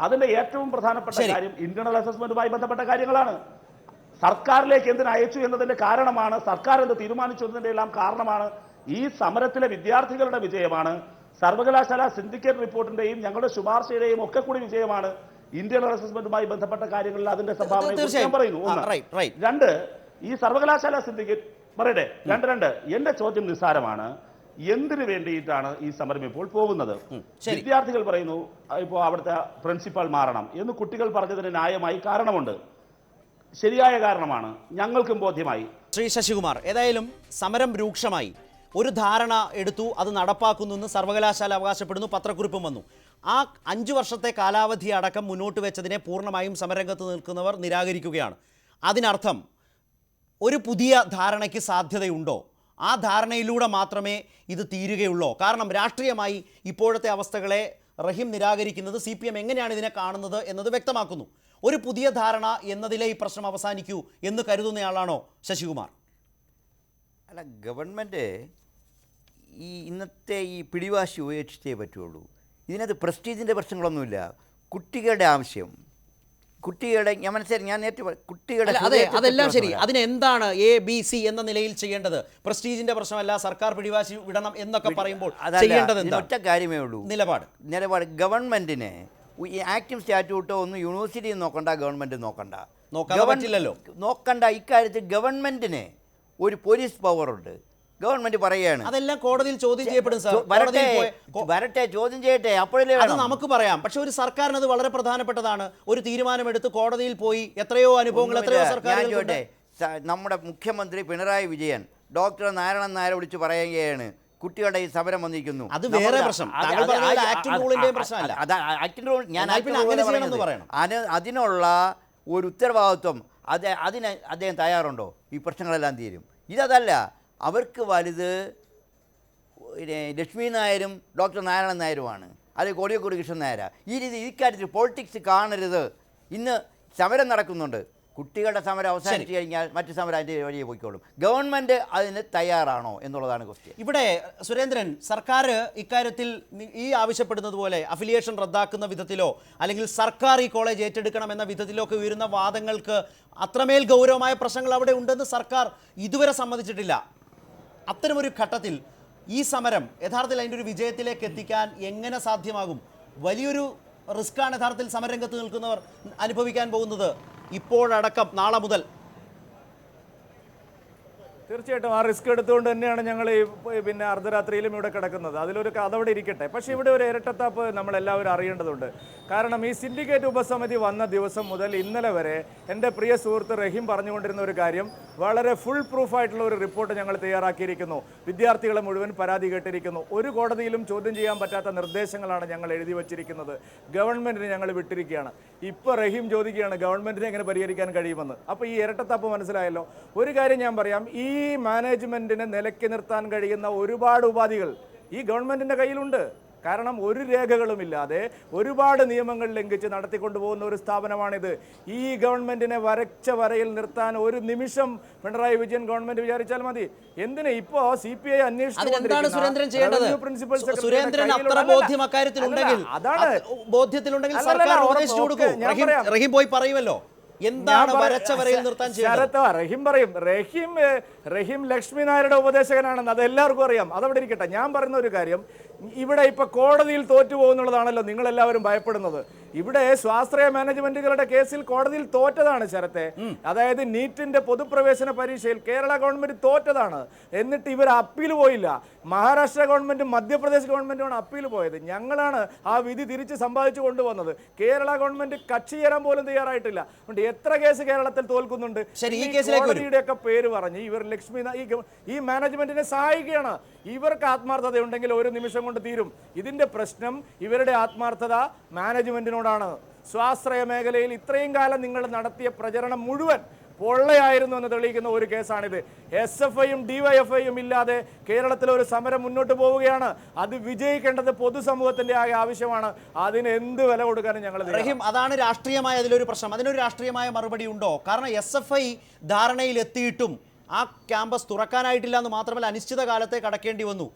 അതിന്റെ ഏറ്റവും പ്രധാനപ്പെട്ട കാര്യം ഇന്റേണൽ അസസ്മെന്റുമായി ബന്ധപ്പെട്ട കാര്യങ്ങളാണ്. സർക്കാരിലേക്ക് എന്തിന് അയച്ചു എന്നതിന്റെ കാരണമാണ്, സർക്കാർ എന്ത് തീരുമാനിച്ചു എന്നതിന്റെ എല്ലാം കാരണമാണ്. ഈ സമരത്തിലെ വിദ്യാർത്ഥികളുടെ വിജയമാണ്. സർവകലാശാല സിൻഡിക്കേറ്റ് റിപ്പോർട്ടിന്റെയും ഞങ്ങളുടെ ശുപാർശയുടെയും ഒക്കെ കൂടി വിജയമാണ്. ഇന്റേണൽ അസസ്മെന്റുമായി ബന്ധപ്പെട്ട കാര്യങ്ങളിൽ അതിന്റെ സംഭാവന ഞാൻ പറയുന്നു. 2, ഈ സർവകലാശാല സിൻഡിക്കേറ്റ് പറയട്ടെ. 2 എന്റെ ചോദ്യം നിസ്സാരമാണ്. എന്തിനു വേണ്ടിയിട്ടാണ് ഈ സമരം ഇപ്പോൾ പോകുന്നത്? ശരി. വിദ്യാർത്ഥികൾ പറയുന്നു ഇപ്പോൾ അവിടുത്തെ പ്രിൻസിപ്പൽ മാറണം എന്ന് കുട്ടികൾ പറഞ്ഞതിന് ന്യായമായി കാരണമുണ്ട്, ശരിയായ കാരണമാണ്, ഞങ്ങൾക്കും ബോധ്യമായി. ശ്രീ ശശികുമാർ, ഏതായാലും സമരം രൂക്ഷമായി, ഒരു ധാരണ എടുത്തു, അത് നടപ്പാക്കുന്നു എന്ന് സർവകലാശാല അവകാശപ്പെടുന്നു, പത്രക്കുറിപ്പും വന്നു. ആ 5 വർഷത്തെ കാലാവധി അടക്കം മുന്നോട്ട് വെച്ചതിനെ പൂർണ്ണമായും സമരരംഗത്ത് നിൽക്കുന്നവർ നിരാകരിക്കുകയാണ്. അതിനർത്ഥം ഒരു പുതിയ ധാരണയ്ക്ക് സാധ്യതയുണ്ടോ? ആ ധാരണയിലൂടെ മാത്രമേ ഇത് തീരുകയുള്ളൂ? കാരണം രാഷ്ട്രീയമായി ഇപ്പോഴത്തെ അവസ്ഥകളെ റഹീം നിരാകരിക്കുന്നത് CPM എങ്ങനെയാണ് ഇതിനെ കാണുന്നത് എന്നത് വ്യക്തമാക്കുന്നു. ഒരു പുതിയ ധാരണ എന്നതിലെ ഈ പ്രശ്നം അവസാനിക്കൂ എന്ന് കരുതുന്നയാളാണോ ശശികുമാർ? അല്ല, ഗവൺമെൻറ് ഈ ഇന്നത്തെ ഈ പിടിവാശി ഉപേക്ഷിച്ചേ പറ്റുള്ളൂ. ഇതിനകത്ത് പ്രസ്റ്റീജിൻ്റെ പ്രശ്നങ്ങളൊന്നുമില്ല. കുട്ടികളുടെ ആവശ്യം, കുട്ടികളുടെ ഞാൻ മനസ്സിലായി, ഞാൻ നേരത്തെ കുട്ടികളുടെ അതെ, അതെല്ലാം ശരി. അതിനെന്താണ് ABC എന്ന നിലയിൽ ചെയ്യേണ്ടത്? പ്രസ്റ്റീജിന്റെ പ്രശ്നമല്ല, സർക്കാർ പിടിവാശി വിടണം എന്നൊക്കെ പറയുമ്പോൾ ചെയ്യേണ്ടത് എന്താ? ഒറ്റ കാര്യമേ ഉള്ളൂ, നിലപാട്. ഗവൺമെൻറ്റിന് ഈ ആക്റ്റും സ്റ്റാറ്റ്യൂട്ടോ ഒന്നും യൂണിവേഴ്സിറ്റി നോക്കണ്ട, ഗവൺമെൻറ് നോക്കാൻ പറ്റില്ലല്ലോ. നോക്കണ്ട. ഇക്കാര്യത്തിൽ ഗവൺമെൻറ്റിന് ഒരു പോലീസ് പവറുണ്ട്. ഗവൺമെന്റ് പറയുകയാണ് അതെല്ലാം കോടതിയിൽ ചോദ്യം ചെയ്യപ്പെടും സാർ. വരട്ടെ, ചോദ്യം ചെയ്യട്ടെ, അപ്പോഴല്ലേ അത് നമുക്ക് പറയാം. പക്ഷെ ഒരു സർക്കാരിന് അത് വളരെ പ്രധാനപ്പെട്ടതാണ്. ഒരു തീരുമാനമെടുത്ത് കോടതിയിൽ പോയി എത്രയോ അനുഭവങ്ങൾ, എത്രയോ സർക്കാരുകൾ. നമ്മുടെ മുഖ്യമന്ത്രി പിണറായി വിജയൻ ഡോക്ടർ നാരായണൻ നായരെ വിളിച്ച് പറയുകയാണ്, കുട്ടികളുടെ ഈ സമരം വന്നിരിക്കുന്നു. അത് വേറെ പ്രശ്നം. അതിനുള്ള ഒരു ഉത്തരവാദിത്വം അതിന് അദ്ദേഹം തയ്യാറുണ്ടോ? ഈ പ്രശ്നങ്ങളെല്ലാം തീരും. ഇതല്ല, അവർക്ക് വലുത് ലക്ഷ്മി നായരും ഡോക്ടർ നാരായണൻ നായരുമാണ്, അത് കോടിയേക്കോട് കൃഷ്ണൻ നായരാ. ഈ രീതി ഇക്കാര്യത്തിൽ പൊളിറ്റിക്സ് കാണരുത്. ഇന്ന് സമരം നടക്കുന്നുണ്ട്, കുട്ടികളുടെ സമരം അവസാനിച്ചു കഴിഞ്ഞാൽ മറ്റു സമരം അതിൻ്റെ വഴിയെ പോയിക്കോളും. ഗവൺമെൻറ് അതിന് തയ്യാറാണോ എന്നുള്ളതാണ് ക്വസ്റ്റ്യൻ. ഇവിടെ സുരേന്ദ്രൻ, സർക്കാർ ഇക്കാര്യത്തിൽ ഈ ആവശ്യപ്പെടുന്നത് പോലെ അഫിലിയേഷൻ റദ്ദാക്കുന്ന വിധത്തിലോ അല്ലെങ്കിൽ സർക്കാർ ഈ കോളേജ് ഏറ്റെടുക്കണം എന്ന വിധത്തിലോ ഒക്കെ ഉയരുന്ന വാദങ്ങൾക്ക് അത്രമേൽ ഗൗരവമായ പ്രശ്നങ്ങൾ അവിടെ ഉണ്ടെന്ന് സർക്കാർ ഇതുവരെ സമ്മതിച്ചിട്ടില്ല. അത്തരമൊരു ഘട്ടത്തിൽ ഈ സമരം യഥാർത്ഥത്തിൽ അതിൻ്റെ ഒരു വിജയത്തിലേക്ക് എത്തിക്കാൻ എങ്ങനെ സാധ്യമാകും? വലിയൊരു റിസ്ക്കാണ് യഥാർത്ഥത്തിൽ സമരരംഗത്ത് നിൽക്കുന്നവർ അനുഭവിക്കാൻ പോകുന്നത് ഇപ്പോഴടക്കം, നാളെ മുതൽ. തീർച്ചയായിട്ടും ആ റിസ്ക് എടുത്തുകൊണ്ട് തന്നെയാണ് ഞങ്ങൾ ഈ പിന്നെ അർദ്ധരാത്രിയിലും ഇവിടെ കിടക്കുന്നത്. അതിലൊരു അതവിടെ ഇരിക്കട്ടെ. പക്ഷേ ഇവിടെ ഒരു ഇരട്ടത്താപ്പ് നമ്മളെല്ലാവരും അറിയേണ്ടതുണ്ട്. കാരണം ഈ സിൻഡിക്കേറ്റ് ഉപസമിതി വന്ന ദിവസം മുതൽ ഇന്നലെ വരെ എൻ്റെ പ്രിയ സുഹൃത്ത് റഹീം പറഞ്ഞുകൊണ്ടിരുന്ന ഒരു കാര്യം, വളരെ ഫുൾ പ്രൂഫായിട്ടുള്ള ഒരു റിപ്പോർട്ട് ഞങ്ങൾ തയ്യാറാക്കിയിരിക്കുന്നു. വിദ്യാർത്ഥികളെ മുഴുവൻ പരാതി കേട്ടിരിക്കുന്നു. ഒരു കോടതിയിലും ചോദ്യം ചെയ്യാൻ പറ്റാത്ത നിർദ്ദേശങ്ങളാണ് ഞങ്ങൾ എഴുതി വച്ചിരിക്കുന്നത്. ഗവൺമെൻറ്റിന് ഞങ്ങൾ വിട്ടിരിക്കുകയാണ്. ഇപ്പോൾ റഹീം ചോദിക്കുകയാണ് ഗവൺമെൻറ്റിനെ എങ്ങനെ പരിഹരിക്കാൻ കഴിയുമെന്ന്. അപ്പോൾ ഈ ഇരട്ടത്താപ്പ് മനസ്സിലായല്ലോ. ഒരു കാര്യം ഞാൻ പറയാം, ഈ മാനേജ്മെൻറ്റിനെ നിലയ്ക്ക് നിർത്താൻ കഴിയുന്ന ഒരുപാട് ഉപാധികൾ ഈ ഗവൺമെൻറ്റിൻ്റെ കയ്യിലുണ്ട്. കാരണം ഒരു രേഖകളുമില്ലാതെ ഒരുപാട് നിയമങ്ങൾ ലംഘിച്ച് നടത്തിക്കൊണ്ടുപോകുന്ന ഒരു സ്ഥാപനമാണിത്. ഈ ഗവൺമെന്റിനെ വരച്ച വരയിൽ നിർത്താൻ ഒരു നിമിഷം പിണറായി വിജയൻ ഗവൺമെന്റ് വിചാരിച്ചാൽ മതി. എന്തിന് ഇപ്പോ CPI അന്വേഷിച്ചുകൊണ്ടിരിക്കുന്ന സുരേന്ദ്രൻ അത്ര ബോധ്യം അക്കാര്യത്തിലുണ്ടെങ്കിൽ, ബോധ്യത്തിലുണ്ടെങ്കിൽ സർക്കാർ ഉപദേശിച്ചു കൊടുക്കൂ. റഹീം പോയി പറയുമല്ലോ എന്താണ് വരച്ച വരയിൽ നിർത്താൻ ശരത്ത്. റഹീം പറയും, റഹീം ലക്ഷ്മി നായരുടെ ഉപദേശകനാണെന്ന് അത് എല്ലാവർക്കും അറിയാം. അതവിടെ ഇരിക്കട്ടെ. ഞാൻ പറയുന്ന ഒരു കാര്യം, ഇവിടെ ഇപ്പൊ കോടതിയിൽ തോറ്റുപോകുന്നുള്ളതാണല്ലോ നിങ്ങളെല്ലാവരും ഭയപ്പെടുന്നത്. ഇവിടെ സ്വാശ്രയ മാനേജ്മെന്റുകളുടെ കേസിൽ കോടതിയിൽ തോറ്റതാണ് ശരത്തെ. അതായത് നീറ്റിന്റെ പൊതുപ്രവേശന പരീക്ഷയിൽ കേരള ഗവൺമെന്റ് തോറ്റതാണ്. എന്നിട്ട് ഇവർ അപ്പീൽ പോയില്ല. മഹാരാഷ്ട്ര ഗവൺമെന്റും മധ്യപ്രദേശ് ഗവൺമെന്റുമാണ് അപ്പീൽ പോയത്. ഞങ്ങളാണ് ആ വിധി തിരിച്ച് സമ്പാദിച്ചു കൊണ്ടുവന്നത്. കേരള ഗവൺമെന്റ് കക്ഷി ചേരാൻ പോലും തയ്യാറായിട്ടില്ല. അതുകൊണ്ട് എത്ര കേസ് കേരളത്തിൽ തോൽക്കുന്നുണ്ട്. കോടതിയുടെയൊക്കെ പേര് പറഞ്ഞ് ഇവർ ലക്ഷ്മി ഈ മാനേജ്മെന്റിനെ സഹായിക്കുകയാണ്. ഇവർക്ക് ആത്മാർത്ഥത ഉണ്ടെങ്കിൽ ഒരു നിമിഷം കൊണ്ട് തീരും. ഇതിന്റെ പ്രശ്നം ഇവരുടെ ആത്മാർത്ഥത മാനേജ്മെന്റിനോടാണ്. സ്വാശ്രയ മേഖലയിൽ ഇത്രയും കാലം നിങ്ങൾ നടത്തിയ പ്രചരണം മുഴുവൻ പൊള്ളയായിരുന്നു എന്ന് തെളിയിക്കുന്ന ഒരു കേസാണിത്. SFIയും DYFIയും ഇല്ലാതെ കേരളത്തിലെ ഒരു സമരം മുന്നോട്ട് പോവുകയാണ്. അത് വിജയിക്കേണ്ടത് പൊതുസമൂഹത്തിന്റെ ആകെ ആവശ്യമാണ്. അതിന് എന്ത് വില കൊടുക്കാനും ഞങ്ങൾ റഹീം, അതാണ് രാഷ്ട്രീയമായ അതിലൊരു പ്രശ്നം. അതിനൊരു രാഷ്ട്രീയമായ മറുപടി ഉണ്ടോ? കാരണം SFI ധാരണയിൽ എത്തിയിട്ടും ആ ക്യാമ്പസ് തുറക്കാനായിട്ടില്ല എന്ന് മാത്രമല്ല, അനിശ്ചിത കാലത്തെ കടക്കേണ്ടി വന്നു.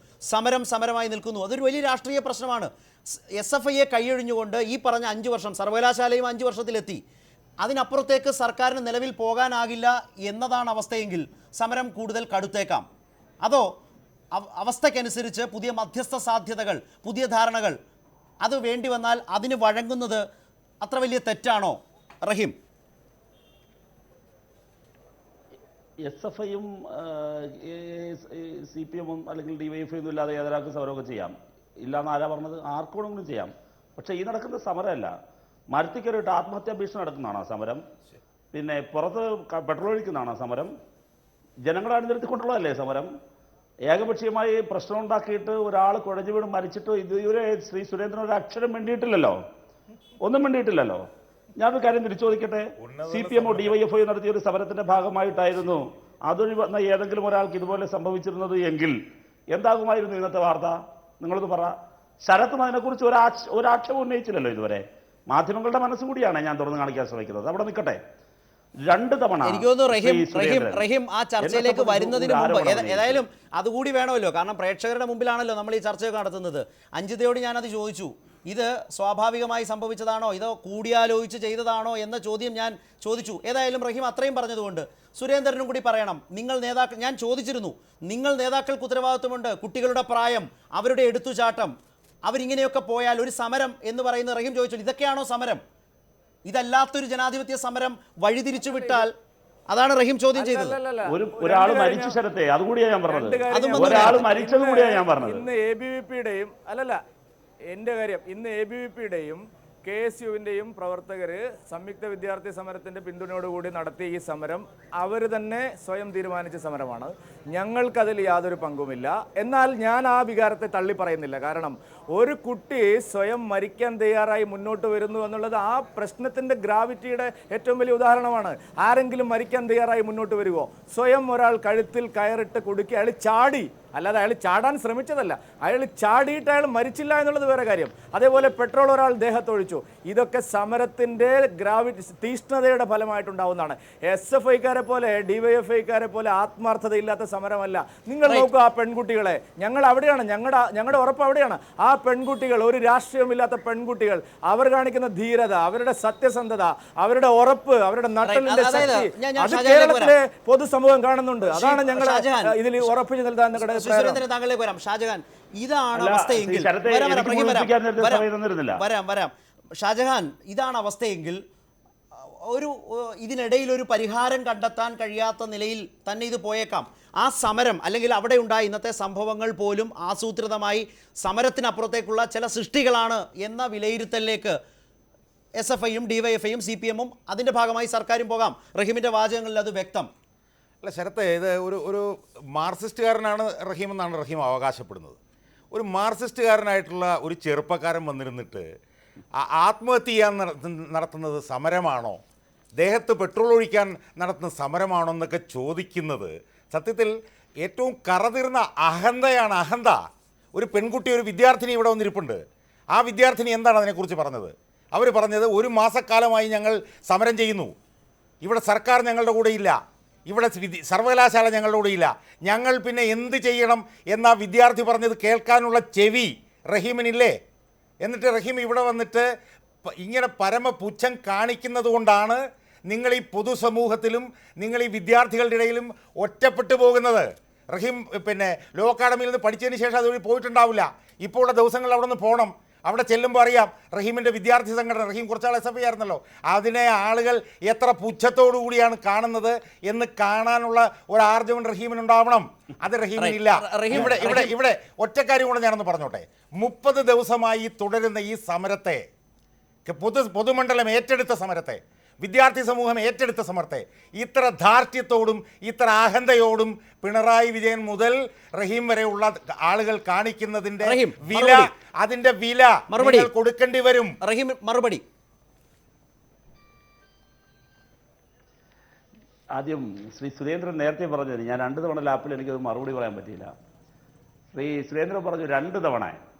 സമരമായി നിൽക്കുന്നു. അതൊരു വലിയ രാഷ്ട്രീയ പ്രശ്നമാണ്. SFIയെ കൈയൊഴിഞ്ഞുകൊണ്ട് ഈ പറഞ്ഞ 5 വർഷം, സർവകലാശാലയും 5 വർഷത്തിലെത്തി. അതിനപ്പുറത്തേക്ക് സർക്കാരിന് നിലവിൽ പോകാനാകില്ല എന്നതാണ് അവസ്ഥയെങ്കിൽ സമരം കൂടുതൽ കടുത്തേക്കാം. അതോ അവസ്ഥയ്ക്കനുസരിച്ച് പുതിയ മധ്യസ്ഥ സാധ്യതകൾ, പുതിയ ധാരണകൾ അത് വേണ്ടി വന്നാൽ അതിന് വഴങ്ങുന്നത് അത്ര വലിയ തെറ്റാണോ റഹീം? SFIയും CPM അല്ലെങ്കിൽ DYFI ഒന്നും ഇല്ലാതെ ഏതൊരാൾക്ക് സമരമൊക്കെ ചെയ്യാം. ഇല്ലാന്ന് ആരാ പറഞ്ഞത്? ആർക്കും ചെയ്യാം. പക്ഷേ ഈ നടക്കുന്ന സമരമല്ല. മരത്തിക്കറിയിട്ട് ആത്മഹത്യാ ഭീഷണി നടക്കുന്നതാണോ സമരം? പിന്നെ പുറത്ത് പെട്രോൾ ഒഴിക്കുന്നതാണോ സമരം? ജനങ്ങളെ അണിനിരത്തിക്കൊണ്ടുള്ളതല്ലേ സമരം? ഏകപക്ഷീയമായി പ്രശ്നം ഉണ്ടാക്കിയിട്ട് ഒരാൾ കുഴഞ്ഞു വീണ് മരിച്ചിട്ട് ഇതുവരെ ശ്രീ സുരേന്ദ്രൻ ഒരു അക്ഷരം വേണ്ടിയിട്ടില്ലല്ലോ, ഒന്നും വേണ്ടിയിട്ടില്ലല്ലോ. ഞാനൊരു കാര്യം തിരിച്ചു ചോദിക്കട്ടെ, CPM DYFI നടത്തിയ ഒരു സമരത്തിന്റെ ഭാഗമായിട്ടായിരുന്നു അതൊഴി വന്ന ഏതെങ്കിലും ഒരാൾക്ക് ഇതുപോലെ സംഭവിച്ചിരുന്നത് എങ്കിൽ എന്താകുമായിരുന്നു ഇന്നത്തെ വാർത്ത? നിങ്ങളത് പറ. ശരത്തും അതിനെക്കുറിച്ച് ഒരാക്ഷേപം ഉന്നയിച്ചില്ലല്ലോ ഇതുവരെ. മാധ്യമങ്ങളുടെ മനസ്സുകൂടിയാണ് ഞാൻ തുറന്നു കാണിക്കാൻ ശ്രമിക്കുന്നത്. അവിടെ നിൽക്കട്ടെ. 2 തവണ എനിക്ക് തോന്നുന്നു റഹീം ആ ചർച്ചയിലേക്ക് വരുന്നതിന് മുമ്പ് ഏതായാലും അതുകൂടി വേണമല്ലോ, കാരണം പ്രേക്ഷകരുടെ മുമ്പിലാണല്ലോ നമ്മൾ ഈ ചർച്ചയൊക്കെ നടത്തുന്നത്. അഞ്ജിതയോട് ഞാനത് ചോദിച്ചു, ഇത് സ്വാഭാവികമായി സംഭവിച്ചതാണോ, ഇതോ കൂടിയാലോചിച്ച് ചെയ്തതാണോ എന്ന ചോദ്യം ഞാൻ ചോദിച്ചു. ഏതായാലും റഹീം അത്രയും പറഞ്ഞതുകൊണ്ട് സുരേന്ദ്രനും കൂടി പറയണം. ഞാൻ ചോദിച്ചിരുന്നു, നിങ്ങൾ നേതാക്കൾക്ക് ഉത്തരവാദിത്വമുണ്ട്. കുട്ടികളുടെ പ്രായം, അവരുടെ എടുത്തുചാട്ടം, അവരിങ്ങനെയൊക്കെ പോയാൽ ഒരു സമരം എന്ന് പറയുന്നത് റഹീം ചോദിച്ചു, ഇതൊക്കെയാണോ സമരം? ഇതല്ലാത്തൊരു ജനാധിപത്യ സമരം വഴിതിരിച്ചു വിട്ടാൽ അതാണ് റഹീം ചോദ്യം ചെയ്തത്. ഒരാൾ മരിച്ചു ശരത്തെ, അതുകൂടിയാണ് ഞാൻ പറഞ്ഞത്. ഒരാൾ മരിച്ചത് കൂടിയാണ് ഞാൻ പറഞ്ഞത്. ഇന്ന് ABVPയുടെയും എൻ്റെ കാര്യം, ഇന്ന് ABVPയുടെയും KSUവിൻ്റെയും പ്രവർത്തകർ സംയുക്ത വിദ്യാർത്ഥി സമരത്തിൻ്റെ പിന്തുണയോടുകൂടി നടത്തിയ ഈ സമരം അവർ തന്നെ സ്വയം തീരുമാനിച്ച സമരമാണ്. ഞങ്ങൾക്കതിൽ യാതൊരു പങ്കുമില്ല. എന്നാൽ ഞാൻ ആ വികാരത്തെ തള്ളി പറയുന്നില്ല. കാരണം ഒരു കുട്ടി സ്വയം മരിക്കാൻ തയ്യാറായി മുന്നോട്ട് വരുന്നു എന്നുള്ളത് ആ പ്രശ്നത്തിൻ്റെ ഗ്രാവിറ്റിയുടെ ഏറ്റവും വലിയ ഉദാഹരണമാണ്. ആരെങ്കിലും മരിക്കാൻ തയ്യാറായി മുന്നോട്ട് വരുമോ? സ്വയം ഒരാൾ കഴുത്തിൽ കയറിട്ട് കുടുക്കി അയാൾ ചാടി, അല്ലാതെ അയാൾ ചാടാൻ ശ്രമിച്ചതല്ല, അയാൾ ചാടിയിട്ട് അയാൾ മരിച്ചില്ല എന്നുള്ളത് വേറെ കാര്യം. അതേപോലെ പെട്രോൾ ഒരാൾ ദേഹത്തൊഴിച്ചു. ഇതൊക്കെ സമരത്തിൻ്റെ തീഷ്ണതയുടെ ഫലമായിട്ടുണ്ടാവുന്നതാണ്. SFIക്കാരെ പോലെ DYFIക്കാരെ പോലെ ആത്മാർത്ഥതയില്ലാത്ത സമരമല്ല. നിങ്ങൾ നോക്കുക ആ പെൺകുട്ടികളെ, ഞങ്ങൾ അവിടെയാണ്, ഞങ്ങളുടെ ഉറപ്പ് അവിടെയാണ്. ആ പെൺകുട്ടികൾ, ഒരു രാഷ്ട്രീയമില്ലാത്ത പെൺകുട്ടികൾ, അവർ കാണിക്കുന്ന ധീരത, അവരുടെ സത്യസന്ധത, അവരുടെ ഉറപ്പ്, അവരുടെ നട്ടലിന്റെ ശക്തി, അത് കേരളത്തിലെ പൊതുസമൂഹം കാണുന്നുണ്ട്. അതാണ് ഞങ്ങൾ ഇതിൽ ഉറപ്പിച്ചു നൽകാൻ താങ്കളിലേക്ക് വരാം. ഷാജഹാൻ, ഇതാണ് അവസ്ഥയെങ്കിൽ വരാം ഷാജഹാൻ, ഇതാണ് അവസ്ഥയെങ്കിൽ ഇതിനിടയിൽ ഒരു പരിഹാരം കണ്ടെത്താൻ കഴിയാത്ത നിലയിൽ തന്നെ ഇത് പോയേക്കാം. ആ സമരം അല്ലെങ്കിൽ അവിടെ ഉണ്ടായ ഇന്നത്തെ സംഭവങ്ങൾ പോലും ആസൂത്രിതമായി സമരത്തിനപ്പുറത്തേക്കുള്ള ചില സൃഷ്ടികളാണ് എന്ന വിലയിരുത്തലിലേക്ക് SFIയും DYFIയും CPM അതിൻ്റെ ഭാഗമായി സർക്കാരും പോകാം. റഹീമിൻ്റെ വാചകങ്ങളിൽ അത് വ്യക്തം. അല്ല ശരത്തെ, ഇത് ഒരു മാർക്സിസ്റ്റുകാരനാണ് റഹീം എന്നാണ് റഹീം അവകാശപ്പെടുന്നത്. ഒരു മാർക്സിസ്റ്റുകാരനായിട്ടുള്ള ഒരു ചെറുപ്പക്കാരൻ വന്നിരുന്നിട്ട് ആത്മഹത്യ ചെയ്യാൻ നടത്തുന്നത് സമരമാണോ, ദേഹത്ത് പെട്രോൾ ഒഴിക്കാൻ നടത്തുന്ന സമരമാണോ എന്നൊക്കെ ചോദിക്കുന്നത് സത്യത്തിൽ ഏറ്റവും കറതീർന്ന അഹന്തയാണ്. അഹന്ത. ഒരു പെൺകുട്ടി, ഒരു വിദ്യാർത്ഥിനി ഇവിടെ വന്നിരിപ്പുണ്ട്. ആ വിദ്യാർത്ഥിനി എന്താണ് അതിനെക്കുറിച്ച് പറഞ്ഞത്? അവർ പറഞ്ഞത് 1 മാസക്കാലമായി ഞങ്ങൾ സമരം ചെയ്യുന്നു, ഇവിടെ സർക്കാർ ഞങ്ങളുടെ കൂടെയില്ല, ഇവിടെ സർവകലാശാല ഞങ്ങളുടെ കൂടെയില്ല, ഞങ്ങൾ പിന്നെ എന്ത് ചെയ്യണം എന്നാ വിദ്യാർത്ഥി പറഞ്ഞത് കേൾക്കാനുള്ള ചെവി റഹീമിനില്ലേ? എന്നിട്ട് റഹീം ഇവിടെ വന്നിട്ട് ഇങ്ങനെ പരമപുച്ഛം കാണിക്കുന്നത് കൊണ്ടാണ് നിങ്ങൾ ഈ പൊതുസമൂഹത്തിലും നിങ്ങൾ ഈ വിദ്യാർത്ഥികളുടെ ഇടയിലും ഒറ്റപ്പെട്ടു പോകുന്നത്. റഹീം പിന്നെ ലോ അക്കാഡമിയിൽ നിന്ന് പഠിച്ചതിന് ശേഷം അതുവഴി പോയിട്ടുണ്ടാവില്ല. ഇപ്പോൾ ഉള്ള ദിവസങ്ങളിൽ അവിടെ നിന്ന് പോകണം. അവിടെ ചെല്ലുമ്പോൾ അറിയാം റഹീമിൻ്റെ വിദ്യാർത്ഥി സംഘടന, റഹീം കുറച്ചാൾ SFI ആയിരുന്നല്ലോ, അതിനെ ആളുകൾ എത്ര പുച്ഛത്തോടു കൂടിയാണ് കാണുന്നത് എന്ന് കാണാനുള്ള ഒരു ആർജവം റഹീമിനുണ്ടാവണം. അത് റഹീമിനില്ല. ഇവിടെ ഒറ്റക്കാര്യം കൂടെ ഞാനൊന്ന് പറഞ്ഞോട്ടെ. 30 ദിവസമായി തുടരുന്ന ഈ സമരത്തെ, പൊതുമണ്ഡലം ഏറ്റെടുത്ത സമരത്തെ, വിദ്യാർത്ഥി സമൂഹം ഏറ്റെടുത്ത സമരത്തെ ഇത്ര ധാർഷ്ട്യത്തോടും ഇത്ര അഹന്തയോടും പിണറായി വിജയൻ മുതൽ റഹീം വരെയുള്ള ആളുകൾ കാണിക്കുന്നതിന്റെ വില, അതിന്റെ വില കൊടുക്കേണ്ടി വരും. റഹീം മറുപടി. ആദ്യം ശ്രീ സുരേന്ദ്രൻ നേരത്തെ പറഞ്ഞത്, ഞാൻ 2 തവണ ലാപ്പിൽ എനിക്കത് മറുപടി പറയാൻ പറ്റിയില്ല. ശ്രീ സുരേന്ദ്രൻ പറഞ്ഞു 2 തവണ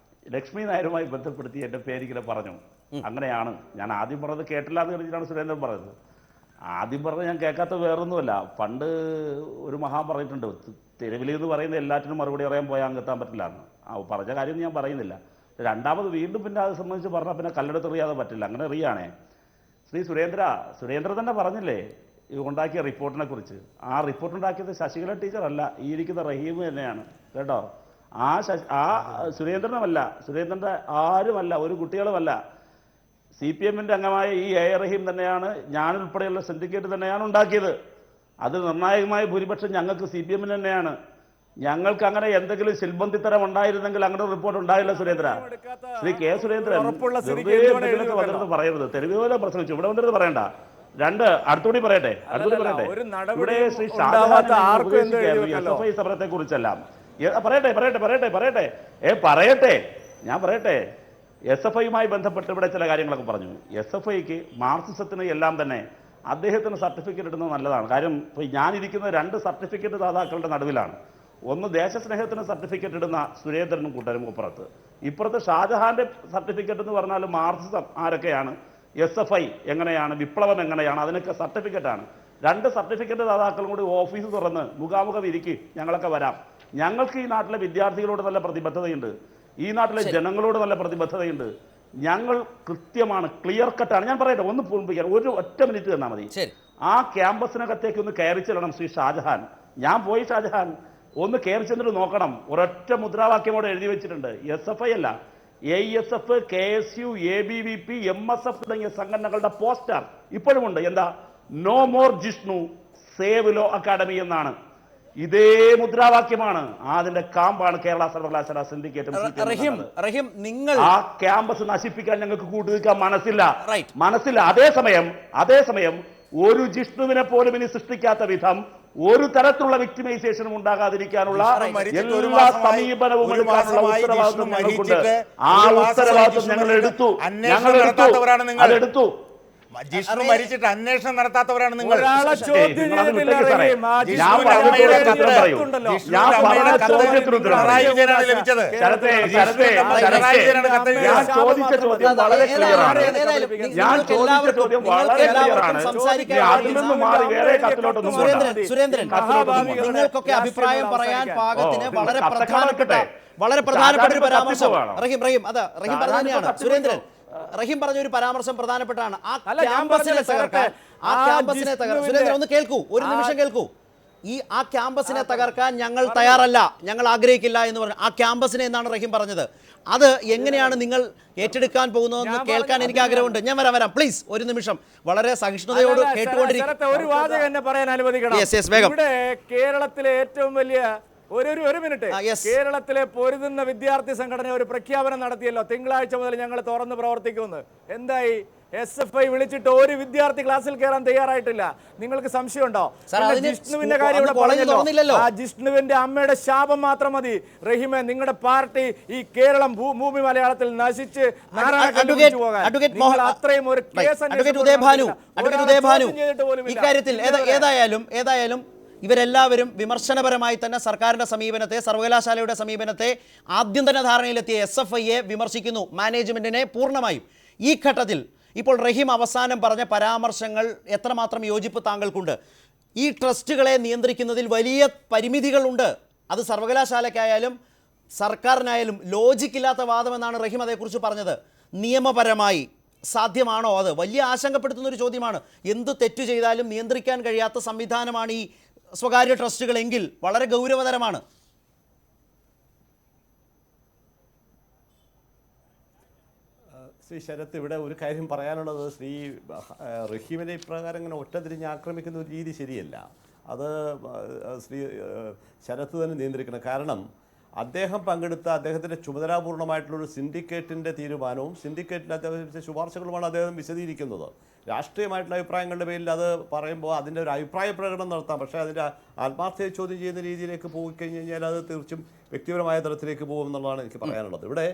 ലക്ഷ്മി നായരുമായി ബന്ധപ്പെടുത്തി എൻ്റെ പേരിങ്ങനെ പറഞ്ഞു. അങ്ങനെയാണ്. ഞാൻ ആദ്യം പറഞ്ഞത് കേട്ടില്ല എന്ന് കഴിഞ്ഞിട്ടാണ് സുരേന്ദ്രൻ പറഞ്ഞത്. ആദ്യം പറഞ്ഞത് ഞാൻ കേൾക്കാത്ത വേറൊന്നുമല്ല. പണ്ട് ഒരു മഹാൻ പറഞ്ഞിട്ടുണ്ട്, തെരുവിൽ എന്ന് പറയുന്ന എല്ലാറ്റിനും മറുപടി പറയാൻ പോയാൽ അങ്ങെത്താൻ പറ്റില്ല എന്ന്. പറഞ്ഞ കാര്യം ഞാൻ പറയുന്നില്ല. രണ്ടാമത് വീണ്ടും പിന്നെ അത് സംബന്ധിച്ച് പറഞ്ഞാൽ പിന്നെ കല്ലെടുത്തെറിയാതെ പറ്റില്ല. അങ്ങനെ എറിയാണേ. ശ്രീ സുരേന്ദ്ര തന്നെ പറഞ്ഞില്ലേ ഈ ഉണ്ടാക്കിയ റിപ്പോർട്ടിനെ കുറിച്ച്. ആ റിപ്പോർട്ട് ഉണ്ടാക്കിയത് ശശികല ടീച്ചറല്ല, ഈ ഇരിക്കുന്ന റഹീം തന്നെയാണ് കേട്ടോ. ആ സുരേന്ദ്രനുമല്ല, സുരേന്ദ്രൻ്റെ ആരുമല്ല, ഒരു കുട്ടികളുമല്ല. CPMൻ്റെ അംഗമായ ഈ A. റഹീം തന്നെയാണ്, ഞാനുൾപ്പെടെയുള്ള സിൻഡിക്കേറ്റ് തന്നെയാണ് ഉണ്ടാക്കിയത്. അത് നിർണായകമായ ഭൂരിപക്ഷം ഞങ്ങൾക്ക് CPM തന്നെയാണ്. ഞങ്ങൾക്ക് അങ്ങനെ എന്തെങ്കിലും ശിൽബന്ധിത്തരം ഉണ്ടായിരുന്നെങ്കിൽ അങ്ങനെ റിപ്പോർട്ട് ഉണ്ടായില്ല സുരേന്ദ്ര. ശ്രീ കെ സുരേന്ദ്രൻ വെറുതെ എന്തെങ്കിലുമൊക്കെ വന്നിരുന്ന് പറയരുത്. തെരുവുപോലെ പ്രസംഗിച്ചു, ഇവിടെ വന്നിരുന്ന് പറയണ്ട. രണ്ട് അടുത്തുകൂടി പറയട്ടെ. ഇവിടെ ശ്രീ ഷാജഹാൻ SFI സമരത്തെ കുറിച്ചെല്ലാം പറയട്ടെ. ഞാൻ പറയട്ടെ. SFIയുമായി ബന്ധപ്പെട്ട് ഇവിടെ ചില കാര്യങ്ങളൊക്കെ പറഞ്ഞു. SFIക്ക് മാർക്സിസത്തിന് എല്ലാം തന്നെ അദ്ദേഹത്തിന് സർട്ടിഫിക്കറ്റ് ഇടുന്നത് നല്ലതാണ്. കാര്യം ഇപ്പോൾ ഞാനിരിക്കുന്ന 2 സർട്ടിഫിക്കറ്റ് ദാതാക്കളുടെ നടുവിലാണ്. ഒന്ന് ദേശസ്നേഹത്തിന് സർട്ടിഫിക്കറ്റ് ഇടുന്ന സുരേന്ദ്രനും കൂട്ടരും ഇപ്പുറത്ത് ഷാജഹാന്റെ സർട്ടിഫിക്കറ്റ് എന്ന് പറഞ്ഞാൽ മാർക്സിസം ആരൊക്കെയാണ്, SFI എങ്ങനെയാണ്, വിപ്ലവം എങ്ങനെയാണ്, അതിനൊക്കെ സർട്ടിഫിക്കറ്റാണ്. 2 സർട്ടിഫിക്കറ്റ് ദാതാക്കളും കൂടി ഓഫീസ് തുറന്ന് മുഖാമുഖം ഇരിക്കും, ഞങ്ങളൊക്കെ വരാം. ഞങ്ങൾക്ക് ഈ നാട്ടിലെ വിദ്യാർത്ഥികളോട് നല്ല പ്രതിബദ്ധതയുണ്ട്, ഈ നാട്ടിലെ ജനങ്ങളോട് നല്ല പ്രതിബദ്ധതയുണ്ട്. ഞങ്ങൾ കൃത്യമാണ്, ക്ലിയർ കട്ടാണ്. ഞാൻ പറയട്ടെ, ഒന്ന് പൂർണ്ണിപ്പിക്കാൻ ഒരു ഒറ്റ മിനിറ്റ് തന്നാൽ മതി. ആ ക്യാമ്പസിനകത്തേക്ക് ഒന്ന് കയറി ചെല്ലണം ശ്രീ ഷാജഹാൻ. ഞാൻ പോയി ഷാജഹാൻ ഒന്ന് കയറി ചെന്നിട്ട് നോക്കണം. ഒരൊറ്റ മുദ്രാവാക്യമോടെ എഴുതി വെച്ചിട്ടുണ്ട്. SFI അല്ല, ASF, KSU, ABVP, MSF തുടങ്ങിയ സംഘടനകളുടെ പോസ്റ്റർ ഇപ്പോഴുമുണ്ട്. എന്താ? No more Jishnu, save law academy എന്നാണ്. ഇതേ മുദ്രാവാക്യമാണ്. അതിന്റെ കാമ്പാണ് കേരള സർവകലാശാല സിൻഡിക്കേറ്റും. നിങ്ങൾ ആ ക്യാമ്പസ് നശിപ്പിക്കാൻ ഞങ്ങൾക്ക് കൂട്ടുനിൽക്കാൻ മനസ്സില്ല. അതേസമയം ഒരു ജിഷ്ണുവിനെ പോലും ഇനി സൃഷ്ടിക്കാത്ത വിധം ഒരു തരത്തിലുള്ള വിക്ടിമൈസേഷനും ഉണ്ടാകാതിരിക്കാനുള്ള എല്ലാ സമീപനവും എടുക്കാനുള്ള ഉത്തരവാദിത്വം ഞങ്ങൾക്കുണ്ട്. ആ ഉത്തരവാദിത്വം ഞങ്ങൾ എടുത്തു. ജിഷ്ണു മരിച്ചിട്ട് അന്വേഷണം നടത്താത്തവരാണ് നിങ്ങൾ. സുരേന്ദ്രൻ, നിങ്ങൾക്കൊക്കെ അഭിപ്രായം പറയാൻ പാകത്തിന് വളരെ പ്രധാനപ്പെട്ട ഒരു പരാമർശം റഹീം പറഞ്ഞ തന്നെയാണ്. റഹീം പറഞ്ഞ ഒരു പരാമർശം പ്രധാനപ്പെട്ടാണ്. ആ ക്യാമ്പസിനെ തകർക്കാൻ സുരേന്ദ്രൻ ഒന്ന് കേൾക്കൂ, ഒരു നിമിഷം കേൾക്കൂ. ആ ക്യാമ്പസിനെ തകർക്കാൻ ഞങ്ങൾ തയ്യാറല്ല, ഞങ്ങൾ ആഗ്രഹിക്കില്ല എന്ന് പറഞ്ഞു. ആ ക്യാമ്പസിനെ എന്നാണ് റഹീം പറഞ്ഞത്. അത് എങ്ങനെയാണ് നിങ്ങൾ ഏറ്റെടുക്കാൻ പോകുന്നതെന്ന് കേൾക്കാൻ എനിക്ക് ആഗ്രഹമുണ്ട്. ഞാൻ വരാം പ്ലീസ്, ഒരു നിമിഷം. വളരെ സഹിഷ്ണുതയോട് കേട്ടുകൊണ്ടിരിക്കും. ഒരു വാചകം എന്നെ പറയാൻ അനുവദിക്കണം. ഇവിടെ കേരളത്തിലെ ഏറ്റവും വലിയ ഒരു മിനിറ്റ്, കേരളത്തിലെ പൊരുതുന്ന വിദ്യാർത്ഥി സംഘടന ഒരു പ്രഖ്യാപനം നടത്തിയല്ലോ, തിങ്കളാഴ്ച മുതൽ ഞങ്ങൾ തുറന്ന് പ്രവർത്തിക്കുമെന്ന്. എന്തായി? SFI വിളിച്ചിട്ട് ഒരു വിദ്യാർത്ഥി ക്ലാസ്സിൽ കയറാൻ തയ്യാറായിട്ടില്ല. നിങ്ങൾക്ക് സംശയമുണ്ടോ? ജിഷ്ണുവിന്റെ കാര്യം ഇവിടെ പറഞ്ഞല്ലോ. ആ ജിഷ്ണുവിന്റെ അമ്മയുടെ ശാപം മാത്രം മതി. റഹീമെ, നിങ്ങളുടെ പാർട്ടി ഈ കേരളം ഭൂമി മലയാളത്തിൽ നശിച്ച് അത്രയും ഒരു കേസ് ഇക്കാര്യത്തിൽ ഏതായാലും ഇവരെല്ലാവരും വിമർശനപരമായി തന്നെ സർക്കാരിൻ്റെ സമീപനത്തെ, സർവകലാശാലയുടെ സമീപനത്തെ, ആദ്യം തന്നെ ധാരണയിലെത്തിയ SFIയെ വിമർശിക്കുന്നു, മാനേജ്മെൻറ്റിനെ പൂർണ്ണമായും. ഈ ഘട്ടത്തിൽ ഇപ്പോൾ റഹീം അവസാനം പറഞ്ഞ പരാമർശങ്ങൾ എത്രമാത്രം യോജിപ്പ് താങ്കൾക്കുണ്ട്? ഈ ട്രസ്റ്റുകളെ നിയന്ത്രിക്കുന്നതിൽ വലിയ പരിമിതികളുണ്ട്. അത് സർവകലാശാലയ്ക്കായാലും സർക്കാരിനായാലും ലോജിക്കില്ലാത്ത വാദമെന്നാണ് റഹീം അതേക്കുറിച്ച് പറഞ്ഞത്. നിയമപരമായി സാധ്യമാണോ? അത് വലിയ ആശങ്കപ്പെടുത്തുന്ന ഒരു ചോദ്യമാണ്. എന്ത് തെറ്റു ചെയ്താലും നിയന്ത്രിക്കാൻ കഴിയാത്ത സംവിധാനമാണ് ഈ സ്വകാര്യ ട്രസ്റ്റുകളെങ്കിൽ വളരെ ഗൗരവതരമാണ്. ശ്രീ ശരത്ത്, ഇവിടെ ഒരു കാര്യം പറയാനുള്ളത്, ശ്രീ റഹീമിനെ ഇപ്രകാരം ഇങ്ങനെ ഒറ്റതിരിഞ്ഞ് ആക്രമിക്കുന്ന ഒരു രീതി ശരിയല്ല. അത് ശ്രീ ശരത്ത് തന്നെ നിയന്ത്രിക്കണം. കാരണം അദ്ദേഹം പങ്കെടുത്ത അദ്ദേഹത്തിൻ്റെ ചുമതലാപൂർണ്ണമായിട്ടുള്ളൊരു സിൻഡിക്കേറ്റിൻ്റെ തീരുമാനവും സിൻഡിക്കേറ്റിൻ്റെ അദ്ദേഹത്തിൻ്റെ ശുപാർശകളുമാണ് അദ്ദേഹം വിശദീകരിക്കുന്നത്. രാഷ്ട്രീയമായിട്ടുള്ള അഭിപ്രായങ്ങളുടെ പേരിൽ അത് പറയുമ്പോൾ അതിൻ്റെ ഒരു അഭിപ്രായ പ്രകടനം നടത്താം. പക്ഷേ അതിൻ്റെ ആത്മാർത്ഥയെ ചോദ്യം ചെയ്യുന്ന രീതിയിലേക്ക് പോയി കഴിഞ്ഞ് കഴിഞ്ഞാൽ അത് തീർച്ചയായും വ്യക്തിപരമായ തലത്തിലേക്ക് പോകും എന്നുള്ളതാണ് എനിക്ക് പറയാനുള്ളത്. ഇവിടെ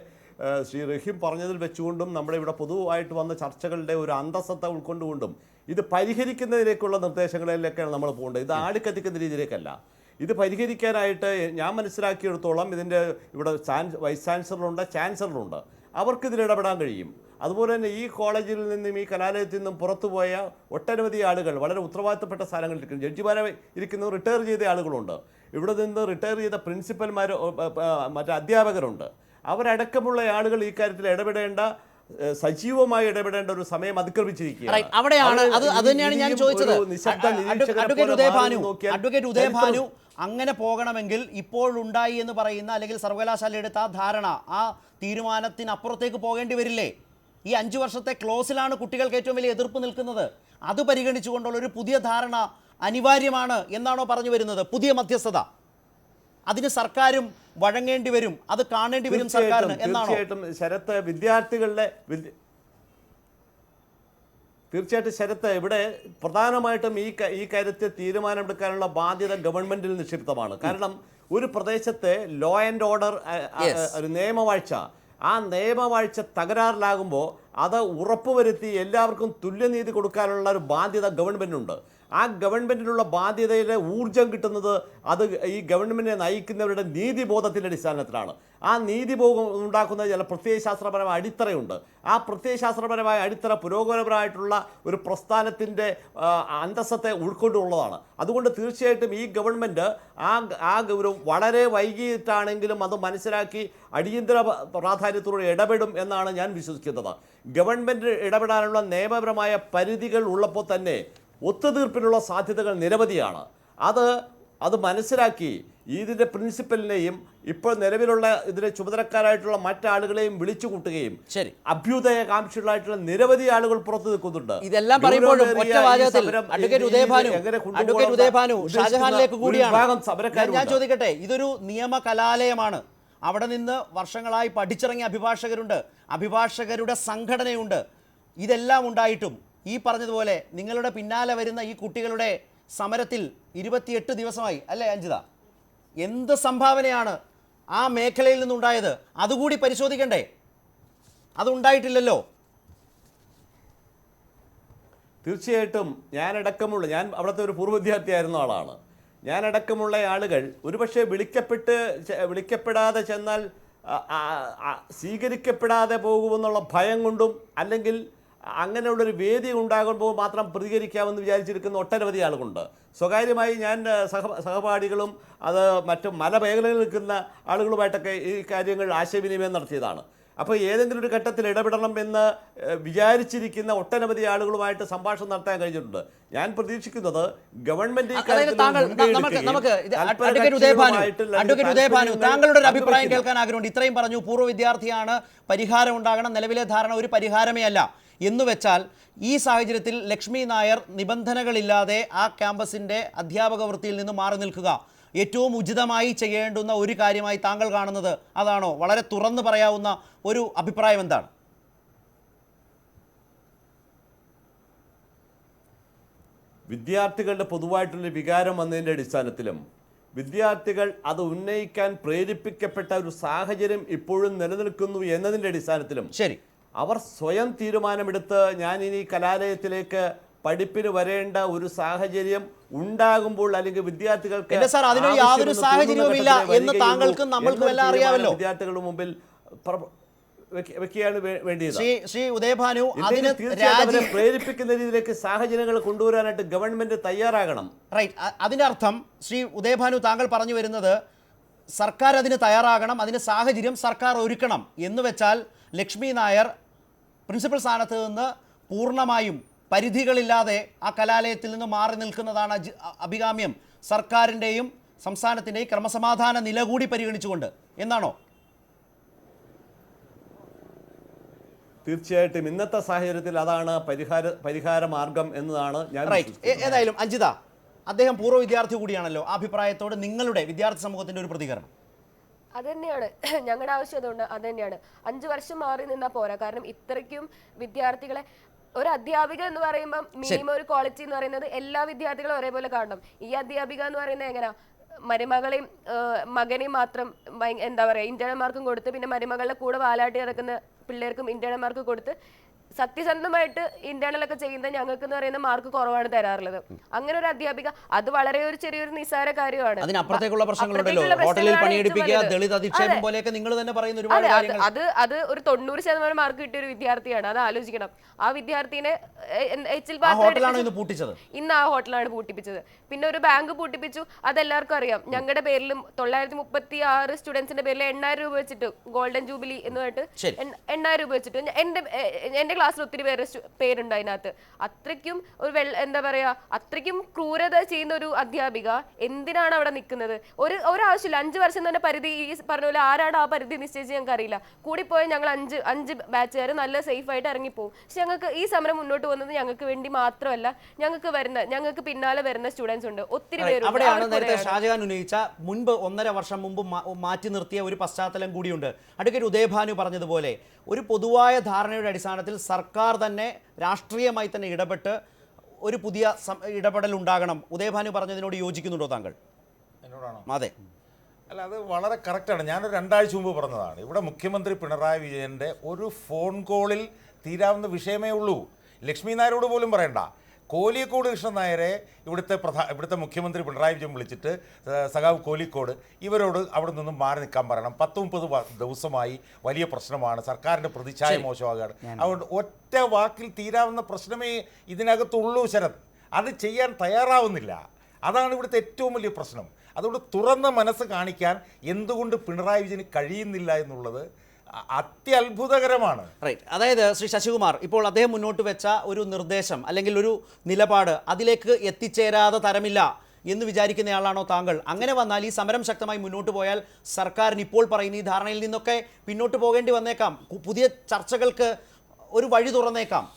ശ്രീ റഹീം പറഞ്ഞതിൽ വെച്ചുകൊണ്ടും നമ്മുടെ ഇവിടെ പൊതുവായിട്ട് വന്ന ചർച്ചകളുടെ ഒരു അന്തസത്ത ഉൾക്കൊണ്ടുകൊണ്ടും ഇത് പരിഹരിക്കുന്നതിലേക്കുള്ള നിർദ്ദേശങ്ങളിലേക്കാണ് നമ്മൾ പോകേണ്ടത്. ഇത് ആടിക്കത്തിക്കുന്ന രീതിയിലേക്കല്ല. ഇത് പരിഹരിക്കാനായിട്ട് ഞാൻ മനസ്സിലാക്കിയെടുത്തോളം ഇതിൻ്റെ ഇവിടെ വൈസ് ചാൻസലറുണ്ട്, ചാൻസലറുണ്ട്, അവർക്കിതിൽ ഇടപെടാൻ കഴിയും. അതുപോലെ തന്നെ ഈ കോളേജിൽ നിന്നും ഈ കലാലയത്തിൽ നിന്നും പുറത്തുപോയ ഒട്ടനവധി ആളുകൾ വളരെ ഉത്തരവാദിത്തപ്പെട്ട സ്ഥലങ്ങളിൽ ഇരിക്കുന്നു. ജഡ്ജിമാരെ ഇരിക്കുന്ന റിട്ടയർ ചെയ്ത ആളുകളുണ്ട്. ഇവിടെ നിന്ന് റിട്ടയർ ചെയ്ത പ്രിൻസിപ്പൽമാർ, മറ്റ് അധ്യാപകരുണ്ട്. അവരടക്കമുള്ള ആളുകൾ ഈ കാര്യത്തിൽ ഇടപെടേണ്ട, സജീവമായി ഇടപെടേണ്ട ഒരു സമയം അതിക്രമിച്ചിരിക്കുകയാണ്. അവിടെയാണ് അത് തന്നെയാണ് ഞാൻ ചോദിച്ചത്. അഡ്വക്കേറ്റ് ഉദയഭാനു, അങ്ങനെ പോകണമെങ്കിൽ ഇപ്പോൾ ഉണ്ടായി എന്ന് പറയുന്ന അല്ലെങ്കിൽ സർവകലാശാല എടുത്ത ആ ധാരണ, ആ തീരുമാനത്തിനപ്പുറത്തേക്ക് പോകേണ്ടി വരില്ലേ? ഈ 5 വർഷത്തെ ക്ലോസിലാണ് കുട്ടികൾക്ക് ഏറ്റവും വലിയ എതിർപ്പ് നിൽക്കുന്നത്. അത് പരിഗണിച്ചുകൊണ്ടുള്ള ഒരു പുതിയ ധാരണ അനിവാര്യമാണ് എന്നാണോ പറഞ്ഞു വരുന്നത്? പുതിയ മധ്യസ്ഥത അതിന് സർക്കാരും വഴങ്ങേണ്ടി വരും, അത് കാണേണ്ടി വരും സർക്കാരിന് എന്നാണോ? തീർച്ചയായിട്ടും ശരത്ത്, വിദ്യാർത്ഥികളുടെ തീർച്ചയായിട്ടും ശരത്ത്, ഇവിടെ പ്രധാനമായിട്ടും ഈ കാര്യത്തിൽ തീരുമാനമെടുക്കാനുള്ള ബാധ്യത ഗവൺമെന്റിൽ നിക്ഷിപ്തമാണ്. കാരണം ഒരു പ്രദേശത്തെ ലോ ആൻഡ് ഓർഡർ ഒരു നിയമവാഴ്ച, ആ നിയമവാഴ്ച തകരാറിലാകുമ്പോൾ അത് ഉറപ്പുവരുത്തി എല്ലാവർക്കും തുല്യനീതി കൊടുക്കാനുള്ള ഒരു ബാധ്യത ഗവൺമെൻറ്റിനുണ്ട്. ആ ഗവൺമെൻറ്റിനുള്ള ബാധ്യതയിലെ ഊർജം കിട്ടുന്നത് അത് ഈ ഗവൺമെൻറ്റിനെ നയിക്കുന്നവരുടെ നീതിബോധത്തിൻ്റെ അടിസ്ഥാനത്തിലാണ്. ആ നീതിബോധം ഉണ്ടാക്കുന്ന ചില പ്രത്യയശാസ്ത്രപരമായ അടിത്തറയുണ്ട്. ആ പ്രത്യയശാസ്ത്രപരമായ അടിത്തറ പുരോഗമനപരമായിട്ടുള്ള ഒരു പ്രസ്ഥാനത്തിൻ്റെ അന്തസ്സത്തെ ഉൾക്കൊണ്ടുള്ളതാണ്. അതുകൊണ്ട് തീർച്ചയായിട്ടും ഈ ഗവൺമെൻറ് ആ ഒരു വളരെ വൈകിട്ടാണെങ്കിലും അത് മനസ്സിലാക്കി അടിയന്തര പ്രാധാന്യത്തോടെ ഇടപെടും എന്നാണ് ഞാൻ വിശ്വസിക്കുന്നത്. ഗവൺമെൻറ് ഇടപെടാനുള്ള നിയമപരമായ പരിധികൾ ഉള്ളപ്പോൾ തന്നെ ഒത്തുതീർപ്പിനുള്ള സാധ്യതകൾ നിരവധിയാണ്. അത് മനസ്സിലാക്കി ഇതിൻ്റെ പ്രിൻസിപ്പലിനെയും ഇപ്പോൾ നിലവിലുള്ള ഇതിൻ്റെ ചുമതലക്കാരായിട്ടുള്ള മറ്റാളുകളെയും വിളിച്ചു കൂട്ടുകയും ശരി, അഭ്യുദയകാംക്ഷികളായിട്ടുള്ള നിരവധി ആളുകൾ പുറത്തു നിൽക്കുന്നുണ്ട്. ഇതെല്ലാം പറയുമ്പോഴും ഒറ്റ വാചകത്തിൽ അഡ്വക്കേറ്റ് ഉദയഭാനു ഷാജഹാനിലേക്ക് കൂടിയാണ് ഞാൻ ചോദിക്കട്ടെ. ഇതൊരു നിയമ കലാലയമാണ്. അവിടെ നിന്ന് വർഷങ്ങളായി പഠിച്ചിറങ്ങിയ അഭിഭാഷകരുണ്ട്, അഭിഭാഷകരുടെ സംഘടനയുണ്ട്. ഇതെല്ലാം ഉണ്ടായിട്ടും ഈ പറഞ്ഞതുപോലെ നിങ്ങളുടെ പിന്നാലെ വരുന്ന ഈ കുട്ടികളുടെ സമരത്തിൽ 28 ദിവസമായി അല്ലേ അഞ്ജിത? എന്ത് സംഭാവനയാണ് ആ മേഖലയിൽ നിന്നുണ്ടായത്? അതുകൂടി പരിശോധിക്കണ്ടേ? അതുണ്ടായിട്ടില്ലല്ലോ. തീർച്ചയായിട്ടും ഞാൻ അവിടുത്തെ ഒരു പൂർവ്വ വിദ്യാർത്ഥിയായിരുന്ന ആളാണ്. ഞാനടക്കമുള്ള ആളുകൾ ഒരുപക്ഷെ വിളിക്കപ്പെടാതെ ചെന്നാൽ സ്വീകരിക്കപ്പെടാതെ പോകുമെന്നുള്ള ഭയം കൊണ്ടും അല്ലെങ്കിൽ അങ്ങനെയുള്ളൊരു വേദി ഉണ്ടാകുമ്പോൾ മാത്രം പ്രതികരിക്കാമെന്ന് വിചാരിച്ചിരിക്കുന്ന ഒട്ടനവധി ആളുകളുണ്ട്. സ്വകാര്യമായി ഞാൻ സഹപാഠികളും അത് മറ്റു മലമേഖലകളിൽ നിൽക്കുന്ന ആളുകളുമായിട്ടൊക്കെ ഈ കാര്യങ്ങൾ ആശയവിനിമയം നടത്തിയതാണ്. അപ്പോൾ ഏതെങ്കിലും ഒരു ഘട്ടത്തിൽ ഇടപെടണം എന്ന് വിചാരിച്ചിരിക്കുന്ന ഒട്ടനവധി ആളുകളുമായിട്ട് സംഭാഷണം നടത്താൻ കഴിഞ്ഞിട്ടുണ്ട്. ഞാൻ പ്രതീക്ഷിക്കുന്നത് ഗവൺമെന്റ് താങ്കളുടെ ഒരു അഭിപ്രായം കേൾക്കാൻ ആഗ്രഹമുണ്ട്. ഇത്രയും പറഞ്ഞു, പൂർവ്വ വിദ്യാർത്ഥിയാണ്, പരിഹാരം ഉണ്ടാകണം, നിലവിലെ ധാരണ ഒരു പരിഹാരമേ അല്ല എന്ന് വെച്ചാൽ ഈ സാഹചര്യത്തിൽ ലക്ഷ്മി നായർ നിബന്ധനകളില്ലാതെ ആ ക്യാമ്പസിൻ്റെ അധ്യാപക വൃത്തിയിൽ നിന്ന് മാറി നിൽക്കുക ഏറ്റവും ഉചിതമായി ചെയ്യേണ്ടുന്ന ഒരു കാര്യമായി താങ്കൾ കാണുന്നത് അതാണോ? വളരെ തുറന്നു പറയാവുന്ന ഒരു അഭിപ്രായം എന്താണ്? വിദ്യാർത്ഥികളുടെ പൊതുവായിട്ടുള്ള വികാരം വന്നതിൻ്റെ അടിസ്ഥാനത്തിലും വിദ്യാർത്ഥികൾ അത് ഉന്നയിക്കാൻ പ്രേരിപ്പിക്കപ്പെട്ട ഒരു സാഹചര്യം ഇപ്പോഴും നിലനിൽക്കുന്നു എന്നതിൻ്റെ അടിസ്ഥാനത്തിലും ശരി, അവർ സ്വയം തീരുമാനമെടുത്ത് ഞാൻ ഇനി കലാലയത്തിലേക്ക് പഠിപ്പിന് വരേണ്ട ഒരു സാഹചര്യം ഉണ്ടാകുമ്പോൾ അല്ലെങ്കിൽ വിദ്യാർത്ഥികൾക്ക് അതിന് യാതൊരു സാഹചര്യവുമില്ല എന്ന് താങ്കൾക്കും നമ്മൾക്കും എല്ലാം അറിയാമല്ലോ. വിദ്യാർത്ഥികളുടെ മുമ്പിൽ വെക്കുകയാണ് വേണ്ടിയത്. ശ്രീ ഉദയഭാനു, അവരെ പ്രേരിപ്പിക്കുന്ന രീതിയിലേക്ക് സാഹചര്യങ്ങൾ കൊണ്ടുവരാനായിട്ട് ഗവൺമെന്റ് തയ്യാറാകണം. റൈറ്റ്. അതിന്റെ അർത്ഥം ശ്രീ ഉദയഭാനു താങ്കൾ പറഞ്ഞു വരുന്നത് സർക്കാർ അതിന് തയ്യാറാകണം, അതിന് സാഹചര്യം സർക്കാർ ഒരുക്കണം എന്ന് വെച്ചാൽ ലക്ഷ്മി നായർ പ്രിൻസിപ്പൽ സ്ഥാനത്ത് നിന്ന് പൂർണ്ണമായും പരിധികളില്ലാതെ ആ കലാലയത്തിൽ നിന്ന് മാറി നിൽക്കുന്നതാണ് അഭികാമ്യം, സർക്കാരിൻ്റെയും സംസ്ഥാനത്തിൻ്റെയും ക്രമസമാധാന നില കൂടി പരിഗണിച്ചുകൊണ്ട് എന്നാണോ? തീർച്ചയായിട്ടും ഇന്നത്തെ സാഹചര്യത്തിൽ അതാണ് പരിഹാര മാർഗം എന്നതാണ് ഞാൻ. ഏതായാലും അഞ്ജിത, അദ്ദേഹം പൂർവ്വ വിദ്യാർത്ഥി കൂടിയാണല്ലോ, ആ അഭിപ്രായത്തോട് നിങ്ങളുടെ വിദ്യാർത്ഥി സമൂഹത്തിൻ്റെ ഒരു പ്രതികരണം? അതുതന്നെയാണ് ഞങ്ങളുടെ ആവശ്യം. അതുകൊണ്ട് അത് തന്നെയാണ് 5 വർഷം മാറി നിന്നാൽ പോരാ. കാരണം ഇത്രയ്ക്കും വിദ്യാർത്ഥികളെ, ഒരു അധ്യാപിക എന്ന് പറയുമ്പോൾ മിനിമം ഒരു ക്വാളിറ്റി എന്ന് പറയുന്നത് എല്ലാ വിദ്യാർത്ഥികളും ഒരേപോലെ കാണണം. ഈ അധ്യാപിക എന്ന് പറയുന്നത് എങ്ങനെയാ മരുമകളെയും മകനെയും മാത്രം എന്താ പറയുക ഇന്റേണൽ മാർക്കും കൊടുത്ത് പിന്നെ മരുമകളുടെ കൂടെ വാലാട്ടി നടക്കുന്ന പിള്ളേർക്കും ഇന്റേണൽ മാർക്ക് കൊടുത്ത് സത്യസന്ധമായിട്ട് ഇന്റേണൽ ഒക്കെ ചെയ്യുന്ന ഞങ്ങൾക്ക് എന്ന് പറയുന്ന മാർക്ക് കുറവാണ് തരാറുള്ളത്. അങ്ങനെ ഒരു അധ്യാപിക, അത് വളരെ ഒരു ചെറിയൊരു നിസ്സാര കാര്യമാണ്. അതിനപ്പുറത്തേക്കുള്ള പ്രശ്നങ്ങളുണ്ടല്ലോ, ഹോട്ടലിൽ പണിയെടുപ്പിക്കുക, ദളിത് അധിക്ഷേപം പോലെയൊക്കെ നിങ്ങൾ തന്നെ പറയുന്ന ഒരുപാട് കാര്യങ്ങൾ. അത് ഒരു 90% മാർക്ക് കിട്ടിയ ഒരു വിദ്യാർത്ഥിയാണ്. അത് ആലോചിക്കണം. ആ വിദ്യാർത്ഥിനെ ഇന്ന് ആ ഹോട്ടലാണ് പൂട്ടിപ്പിച്ചത്. പിന്നെ ഒരു ബാങ്ക് പൂട്ടിപ്പിച്ചു, അതെല്ലാവർക്കും അറിയാം. ഞങ്ങളുടെ പേരിലും 936 സ്റ്റുഡൻസിന്റെ പേരിൽ 8000 രൂപ വെച്ചിട്ട് ഗോൾഡൻ ജൂബിലി എന്ന് പറഞ്ഞിട്ട് 8000 രൂപ വെച്ചിട്ട് എന്റെ ക്ലാസ്സിൽ ഒത്തിരി പേരുണ്ട് അതിനകത്ത്. അത്രയ്ക്കും ഒരു എന്താ പറയാ, അത്രയ്ക്കും ക്രൂരത ചെയ്യുന്ന ഒരു അധ്യാപിക എന്തിനാണ് അവിടെ നിൽക്കുന്നത്? ഒരാവശ്യമില്ല. 5 വർഷം തന്നെ പരിധി, ഈ പറഞ്ഞ പോലെ ആരാണ് ആ പരിധി നിശ്ചയിച്ച് ഞങ്ങൾക്ക് അറിയില്ല. കൂടിപ്പോയാൽ ഞങ്ങൾ 5 ബാച്ചുകാർ നല്ല സേഫ് ആയിട്ട് ഇറങ്ങിപ്പോകും. പക്ഷെ ഞങ്ങൾക്ക് ഈ സമരം മുന്നോട്ട് പോകുന്നത് ഞങ്ങൾക്ക് വേണ്ടി മാത്രമല്ല, ഞങ്ങൾക്ക് പിന്നാലെ വരുന്ന സ്റ്റുഡൻസ് ഉണ്ട്, ഒത്തിരി പേരുണ്ട്. അവിടെയാണ് നേരത്തെ ഷാജഹാൻ ഉന്നയിച്ച മുൻപ് 1.5 വർഷം മുമ്പ് മാറ്റി നിർത്തിയ ഒരു പശ്ചാത്തലം കൂടിയുണ്ട്. അഡ്വക്കേറ്റ് ഉദയഭാനു പറഞ്ഞതുപോലെ ഒരു പൊതുവായ ധാരണയുടെ അടിസ്ഥാനത്തിൽ സർക്കാർ തന്നെ രാഷ്ട്രീയമായി തന്നെ ഇടപെട്ട് ഒരു പുതിയ ഇടപെടൽ ഉണ്ടാകണം. ഉദയഭാനു പറഞ്ഞതിനോട് യോജിക്കുന്നുണ്ടോ താങ്കൾ? എന്നോടാണോ? അതെ. അല്ല, അത് വളരെ കറക്റ്റാണ്. ഞാനൊരു 2 ആഴ്ച മുമ്പ് പറഞ്ഞതാണ്. ഇവിടെ മുഖ്യമന്ത്രി പിണറായി വിജയൻ്റെ ഒരു ഫോൺ കോളിൽ തീരാവുന്ന വിഷയമേ ഉള്ളൂ. ലക്ഷ്മി നായരോട് പോലും പറയണ്ട. കോലിക്കോട് കൃഷ്ണൻ നായരെ ഇവിടുത്തെ മുഖ്യമന്ത്രി പിണറായി വിജയൻ വിളിച്ചിട്ട് സഖാവ് കോലിക്കോട് ഇവരോട് അവിടെ നിന്നും മാറി നിൽക്കാൻ പറയണം. 10-30 ദിവസമായി വലിയ പ്രശ്നമാണ്, സർക്കാരിൻ്റെ പ്രതിച്ഛായ മോശമാകുകയാണ്. അതുകൊണ്ട് ഒറ്റ വാക്കിൽ തീരാവുന്ന പ്രശ്നമേ ഇതിനകത്തുള്ളൂ ശരത്. അത് ചെയ്യാൻ തയ്യാറാവുന്നില്ല. അതാണ് ഇവിടുത്തെ ഏറ്റവും വലിയ പ്രശ്നം. അതുകൊണ്ട് തുറന്ന മനസ്സ് കാണിക്കാൻ എന്തുകൊണ്ട് പിണറായി വിജയന് കഴിയുന്നില്ല എന്നുള്ളത് അത്യത്ഭുതകരമാണ്. റൈറ്റ്. അതായത് ശ്രീ ശശികുമാർ, ഇപ്പോൾ അദ്ദേഹം മുന്നോട്ട് വെച്ച ഒരു നിർദ്ദേശം അല്ലെങ്കിൽ ഒരു നിലപാട് അതിലേക്ക് എത്തിച്ചേരാതെ തരമില്ല എന്ന് വിചാരിക്കുന്നയാളാണോ താങ്കൾ? അങ്ങനെ വന്നാൽ ഈ സമരം ശക്തമായി മുന്നോട്ട് പോയാൽ സർക്കാരിന് ഇപ്പോൾ പറയുന്ന ഈ ധാരണയിൽ നിന്നൊക്കെ പിന്നോട്ട് പോകേണ്ടി വന്നേക്കാം, പുതിയ ചർച്ചകൾക്ക് ഒരു വഴി തുറന്നേക്കാം.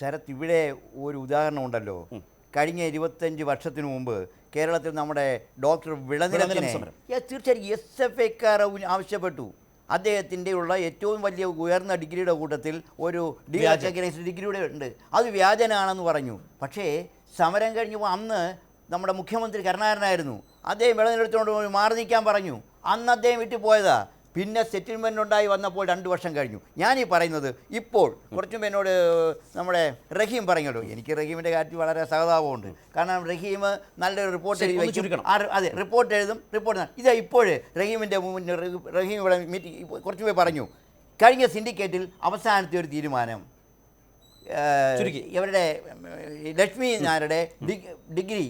ശരത്, ഇവിടെ ഒരു ഉദാഹരണം ഉണ്ടല്ലോ. കഴിഞ്ഞ 25 വർഷത്തിന് മുമ്പ് കേരളത്തിൽ നമ്മുടെ ഡോക്ടർ വിളനിലത്തിനെ തീർച്ചയായും SFIക്കാർ ആവശ്യപ്പെട്ടു. അദ്ദേഹത്തിൻ്റെ ഉള്ള ഏറ്റവും വലിയ ഉയർന്ന ഡിഗ്രിയുടെ കൂട്ടത്തിൽ ഒരു ഡിഗ്രിയുടെ ഉണ്ട്, അത് വ്യാജനാണെന്ന് പറഞ്ഞു. പക്ഷേ സമരം കഴിഞ്ഞപ്പോൾ അന്ന് നമ്മുടെ മുഖ്യമന്ത്രി കരുണാകരനായിരുന്നു. അദ്ദേഹം വിളനിലത്തോട് മാറി നിൽക്കാൻ പറഞ്ഞു. അന്ന് അദ്ദേഹം വിട്ടു പോയതാ. പിന്നെ സെറ്റിൽമെൻ്റ് ഉണ്ടായി വന്നപ്പോൾ 2 വർഷം കഴിഞ്ഞു. ഞാനീ പറയുന്നത് ഇപ്പോൾ കുറച്ചും എന്നോട് നമ്മുടെ റഹീം പറഞ്ഞല്ലോ, എനിക്ക് റഹീമിൻ്റെ കാര്യത്തിൽ വളരെ സഹതാപമുണ്ട്. കാരണം റഹീം നല്ലൊരു റിപ്പോർട്ട് എഴുതി വയ്ക്കും. അതെ, റിപ്പോർട്ട് എഴുതും, റിപ്പോർട്ട് ഇതാ ഇപ്പോൾ റഹീം ഇവിടെ മീറ്റിംഗ് കുറച്ച് പേര് പറഞ്ഞു, കഴിഞ്ഞ സിൻഡിക്കേറ്റിൽ അവസാനത്തെ ഒരു തീരുമാനം ഇവരുടെ ലക്ഷ്മി നായരുടെ ഡിഗ്രി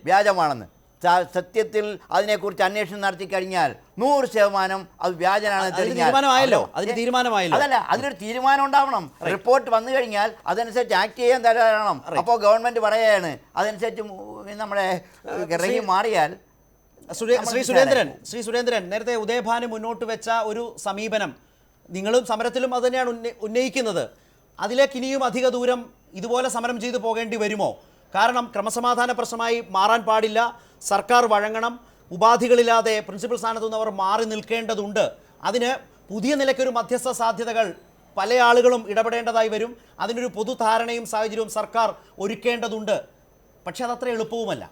വ്യാജമാണെന്ന്. സത്യത്തിൽ അതിനെക്കുറിച്ച് അന്വേഷണം നടത്തി കഴിഞ്ഞാൽ 100% അത് വ്യാജനാണെന്ന് തീരുമാനമായല്ലോ. അതല്ല, അതിനൊരു തീരുമാനം ഉണ്ടാവണം. റിപ്പോർട്ട് വന്നു കഴിഞ്ഞാൽ അതനുസരിച്ച് ആക്ട് ചെയ്യാൻ തയ്യാറാവണം. അപ്പോൾ ഗവൺമെന്റ് പറയാണ് അതനുസരിച്ച് നമ്മുടെ റഹീം മാറിയാൽ. ശ്രീ സുരേന്ദ്രൻ, നേരത്തെ ഉദയഭാനു മുന്നോട്ട് വെച്ച ഒരു സമീപനം നിങ്ങളും സമരത്തിലും അത് തന്നെയാണ് ഉന്നയിക്കുന്നത്. അതിലേക്ക് ഇനിയും അധിക ദൂരം ഇതുപോലെ സമരം ചെയ്തു പോകേണ്ടി വരുമോ? കാരണം ക്രമസമാധാന പ്രശ്നമായി മാറാൻ പാടില്ല, സർക്കാർ വഴങ്ങണം, ഉപാധികളില്ലാതെ പ്രിൻസിപ്പൽ സ്ഥാനത്തു നിന്ന് അവർ മാറി നിൽക്കേണ്ടതുണ്ട്. അതിന് പുതിയ നിലയ്ക്കൊരു മധ്യസ്ഥ സാധ്യതകൾ പല ആളുകളും ഇടപെടേണ്ടതായി വരും. അതിനൊരു പൊതുധാരണയും സാഹചര്യവും സർക്കാർ ഒരുക്കേണ്ടതുണ്ട്. പക്ഷെ അതത്ര എളുപ്പവുമല്ല.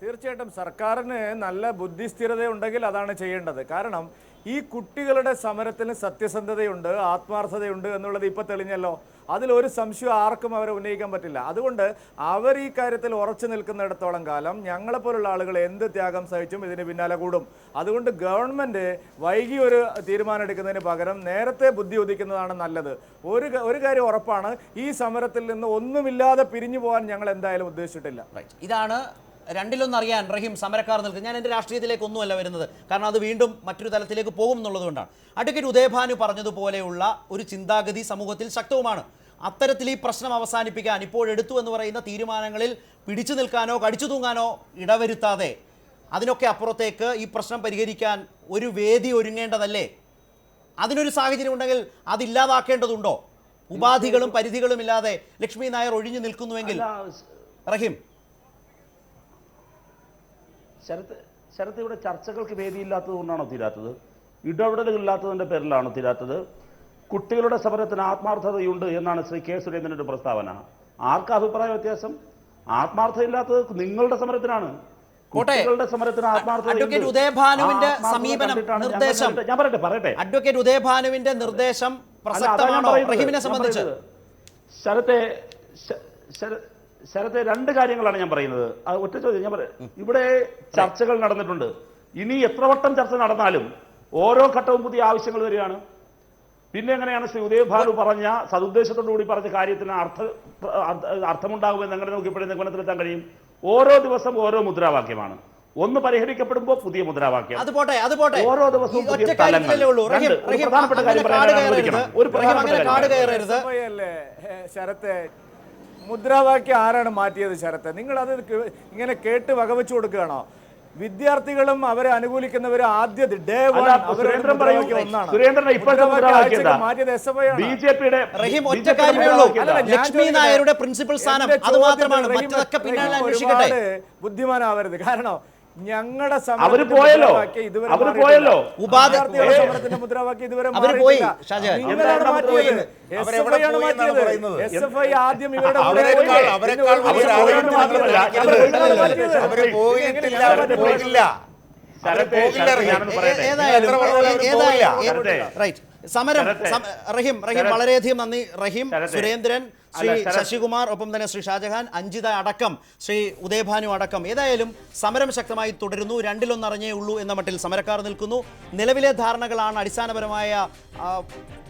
തീർച്ചയായിട്ടും സർക്കാരിന് നല്ല ബുദ്ധിസ്ഥിരത ഉണ്ടെങ്കിൽ അതാണ് ചെയ്യേണ്ടത്. കാരണം ഈ കുട്ടികളുടെ സമരത്തിന് സത്യസന്ധതയുണ്ട്, ആത്മാർത്ഥതയുണ്ട് എന്നുള്ളത് ഇപ്പോൾ തെളിഞ്ഞല്ലോ. അതിലൊരു സംശയം ആർക്കും അവരെ ഉന്നയിക്കാൻ പറ്റില്ല. അതുകൊണ്ട് അവർ ഈ കാര്യത്തിൽ ഉറച്ചു നിൽക്കുന്നിടത്തോളം കാലം ഞങ്ങളെപ്പോലുള്ള ആളുകൾ എന്ത് ത്യാഗം സഹിച്ചും ഇതിന് പിന്നാലെ കൂടും. അതുകൊണ്ട് ഗവൺമെൻറ് വൈകി ഒരു തീരുമാനം എടുക്കുന്നതിന് പകരം നേരത്തെ ബുദ്ധി ഉദിക്കുന്നതാണ് നല്ലത്. ഒരു കാര്യം ഉറപ്പാണ്, ഈ സമരത്തിൽ നിന്ന് ഒന്നുമില്ലാതെ പിരിഞ്ഞു പോകാൻ ഞങ്ങൾ എന്തായാലും ഉദ്ദേശിച്ചിട്ടില്ല. ഇതാണ് രണ്ടിലൊന്നറിയാൻ റഹീം സമരക്കാർ നിൽക്കുന്നത്. ഞാൻ എൻ്റെ രാഷ്ട്രീയത്തിലേക്കൊന്നുമല്ല വരുന്നത്, കാരണം അത് വീണ്ടും മറ്റൊരു തലത്തിലേക്ക് പോകും എന്നുള്ളതുകൊണ്ടാണ്. അഡ്വക്കേറ്റ് ഉദയഭാനു പറഞ്ഞതുപോലെയുള്ള ഒരു ചിന്താഗതി സമൂഹത്തിൽ ശക്തവുമാണ്. അത്തരത്തിൽ ഈ പ്രശ്നം അവസാനിപ്പിക്കാൻ ഇപ്പോഴെടുത്തു എന്ന് പറയുന്ന തീരുമാനങ്ങളിൽ പിടിച്ചു നിൽക്കാനോ കടിച്ചു തൂങ്ങാനോ ഇടവരുത്താതെ അതിനൊക്കെ അപ്പുറത്തേക്ക് ഈ പ്രശ്നം പരിഹരിക്കാൻ ഒരു വേദി ഒരുങ്ങേണ്ടതല്ലേ? അതിനൊരു സാഹചര്യം ഉണ്ടെങ്കിൽ അതില്ലാതാക്കേണ്ടതുണ്ടോ? ഉപാധികളും പരിധികളും ഇല്ലാതെ ലക്ഷ്മി നായർ ഒഴിഞ്ഞു നിൽക്കുന്നുവെങ്കിൽ. റഹീം, ശരത്ത്, ഇവിടെ ചർച്ചകൾക്ക് വേദിയില്ലാത്തത് കൊണ്ടാണോ തീരാത്തത്? ഇടപെടലുകളില്ലാത്തതിൻ്റെ പേരിലാണോ തീരാത്തത്? കുട്ടികളുടെ സമരത്തിന് ആത്മാർത്ഥതയുണ്ട് എന്നാണ് ശ്രീ കെ സുരേന്ദ്രൻ്റെ പ്രസ്താവന. ആർക്കും അഭിപ്രായ വ്യത്യാസം? ആത്മാർത്ഥതയില്ലാത്തത് നിങ്ങളുടെ സമരത്തിനാണ്. കുട്ടികളുടെ സമരത്തിന് അഡ്വക്കേറ്റ് ഉദയഭാനുവിന്റെ സമീപനം, നിർദ്ദേശം, ഞാൻ പറയട്ടെ. അഡ്വക്കേറ്റ് ഉദയഭാനുവിന്റെ നിർദ്ദേശം പ്രസക്തമാണോ റഹീമിനെ സംബന്ധിച്ച്? ശരത്തെ 2 കാര്യങ്ങളാണ് ഞാൻ പറയുന്നത്. ഒറ്റ ചോദ്യം ഞാൻ പറയാം. ഇവിടെ ചർച്ചകൾ നടന്നിട്ടുണ്ട്. ഇനി എത്ര വട്ടം ചർച്ച നടന്നാലും ഓരോ ഘട്ടവും പുതിയ ആവശ്യങ്ങൾ വരികയാണ്. പിന്നെ എങ്ങനെയാണ് ശ്രീ ഉദയഭാനു പറഞ്ഞ സതുദ്ദേശത്തോടു കൂടി പറഞ്ഞ കാര്യത്തിന് അർത്ഥമുണ്ടാകുമെന്ന് എങ്ങനെ നമുക്ക് ഇപ്പോഴും നിഗമനത്തിലെത്താൻ കഴിയും? ഓരോ ദിവസം ഓരോ മുദ്രാവാക്യമാണ്, ഒന്ന് പരിഹരിക്കപ്പെടുമ്പോൾ പുതിയ മുദ്രാവാക്യം. അത് പോട്ടെ ഓരോ ദിവസവും ഈ പുതിയ ഒറ്റ കാര്യത്തിലേ ഉള്ളൂ. റഹീം, ഒരു പ്രധാനപ്പെട്ട അങ്ങനെ കാര്യം കാട് പറയാൻ കയറരുത്. അനുവദിക്കണം. ഒരു പ്രധാനപ്പെട്ട അങ്ങനെ കാട് കാര്യം കയറരുത്. അല്ലേ ശരത്തെ, മുദ്രാവാക്യം ആരാണ് മാറ്റിയത് ശരത്തെ? നിങ്ങൾ അത് ഇങ്ങനെ കേട്ട് വകവെച്ചു കൊടുക്കുകയാണോ? വിദ്യാർത്ഥികളും അവരെ അനുകൂലിക്കുന്നവർ ആദ്യ ഡേ വൺ സുരേന്ദ്രൻ പറയൂ. സുരേന്ദ്രൻ ഇപ്പോഴത്തെ മുദ്രാവാക്യം മാറ്റിയത് SFI ആണ്. ബിജെപിയുടെ റഹീം, ഒറ്റ കാര്യമേ ഉള്ളൂ. ലക്ഷ്മി നായരുടെ പ്രിൻസിപ്പൽ സ്ഥാനം അത് മാത്രമാണ്. മറ്റതൊക്കെ പിന്നാലെ അന്വേഷിക്കട്ടെ. ബുദ്ധിമാനാവരുത്. കാരണം ഞങ്ങളുടെ അവര് പോയല്ലോ. സമരത്തിന്റെ മുദ്രാവാക്യം ഇതുവരെ പോയി. ഷാജഹാൻ, SFI ആദ്യം ഇവരുടെ സമരം റഹീം വളരെയധികം നന്ദി. റഹീം, സുരേന്ദ്രൻ, ശ്രീ ശശികുമാർ, ഒപ്പം തന്നെ ശ്രീ ഷാജഹാൻ, അഞ്ജിത അടക്കം, ശ്രീ ഉദയഭാനു അടക്കം. ഏതായാലും സമരം ശക്തമായി തുടരുന്നു. 2-1 അറിഞ്ഞേ ഉള്ളൂ എന്ന മട്ടിൽ സമരക്കാർ നിൽക്കുന്നു. നിലവിലെ ധാരണകളാണ് അടിസ്ഥാനപരമായ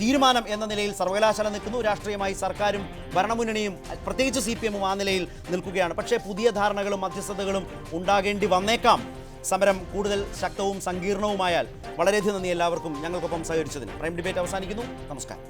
തീരുമാനം എന്ന നിലയിൽ സർവകലാശാല നിൽക്കുന്നു. രാഷ്ട്രീയമായി സർക്കാരും ഭരണമുന്നണിയും പ്രത്യേകിച്ച് CPM ആ നിലയിൽ നിൽക്കുകയാണ്. പക്ഷേ പുതിയ ധാരണകളും മധ്യസ്ഥതകളും ഉണ്ടാകേണ്ടി വന്നേക്കാം. സമരം കൂടുതൽ ശക്തവും സങ്കീർണവുമായാൽ. വളരെയധികം നന്ദി എല്ലാവർക്കും ഞങ്ങൾക്കൊപ്പം സഹകരിച്ചതിന്. പ്രൈം ഡിബേറ്റ് അവസാനിക്കുന്നു. നമസ്കാരം.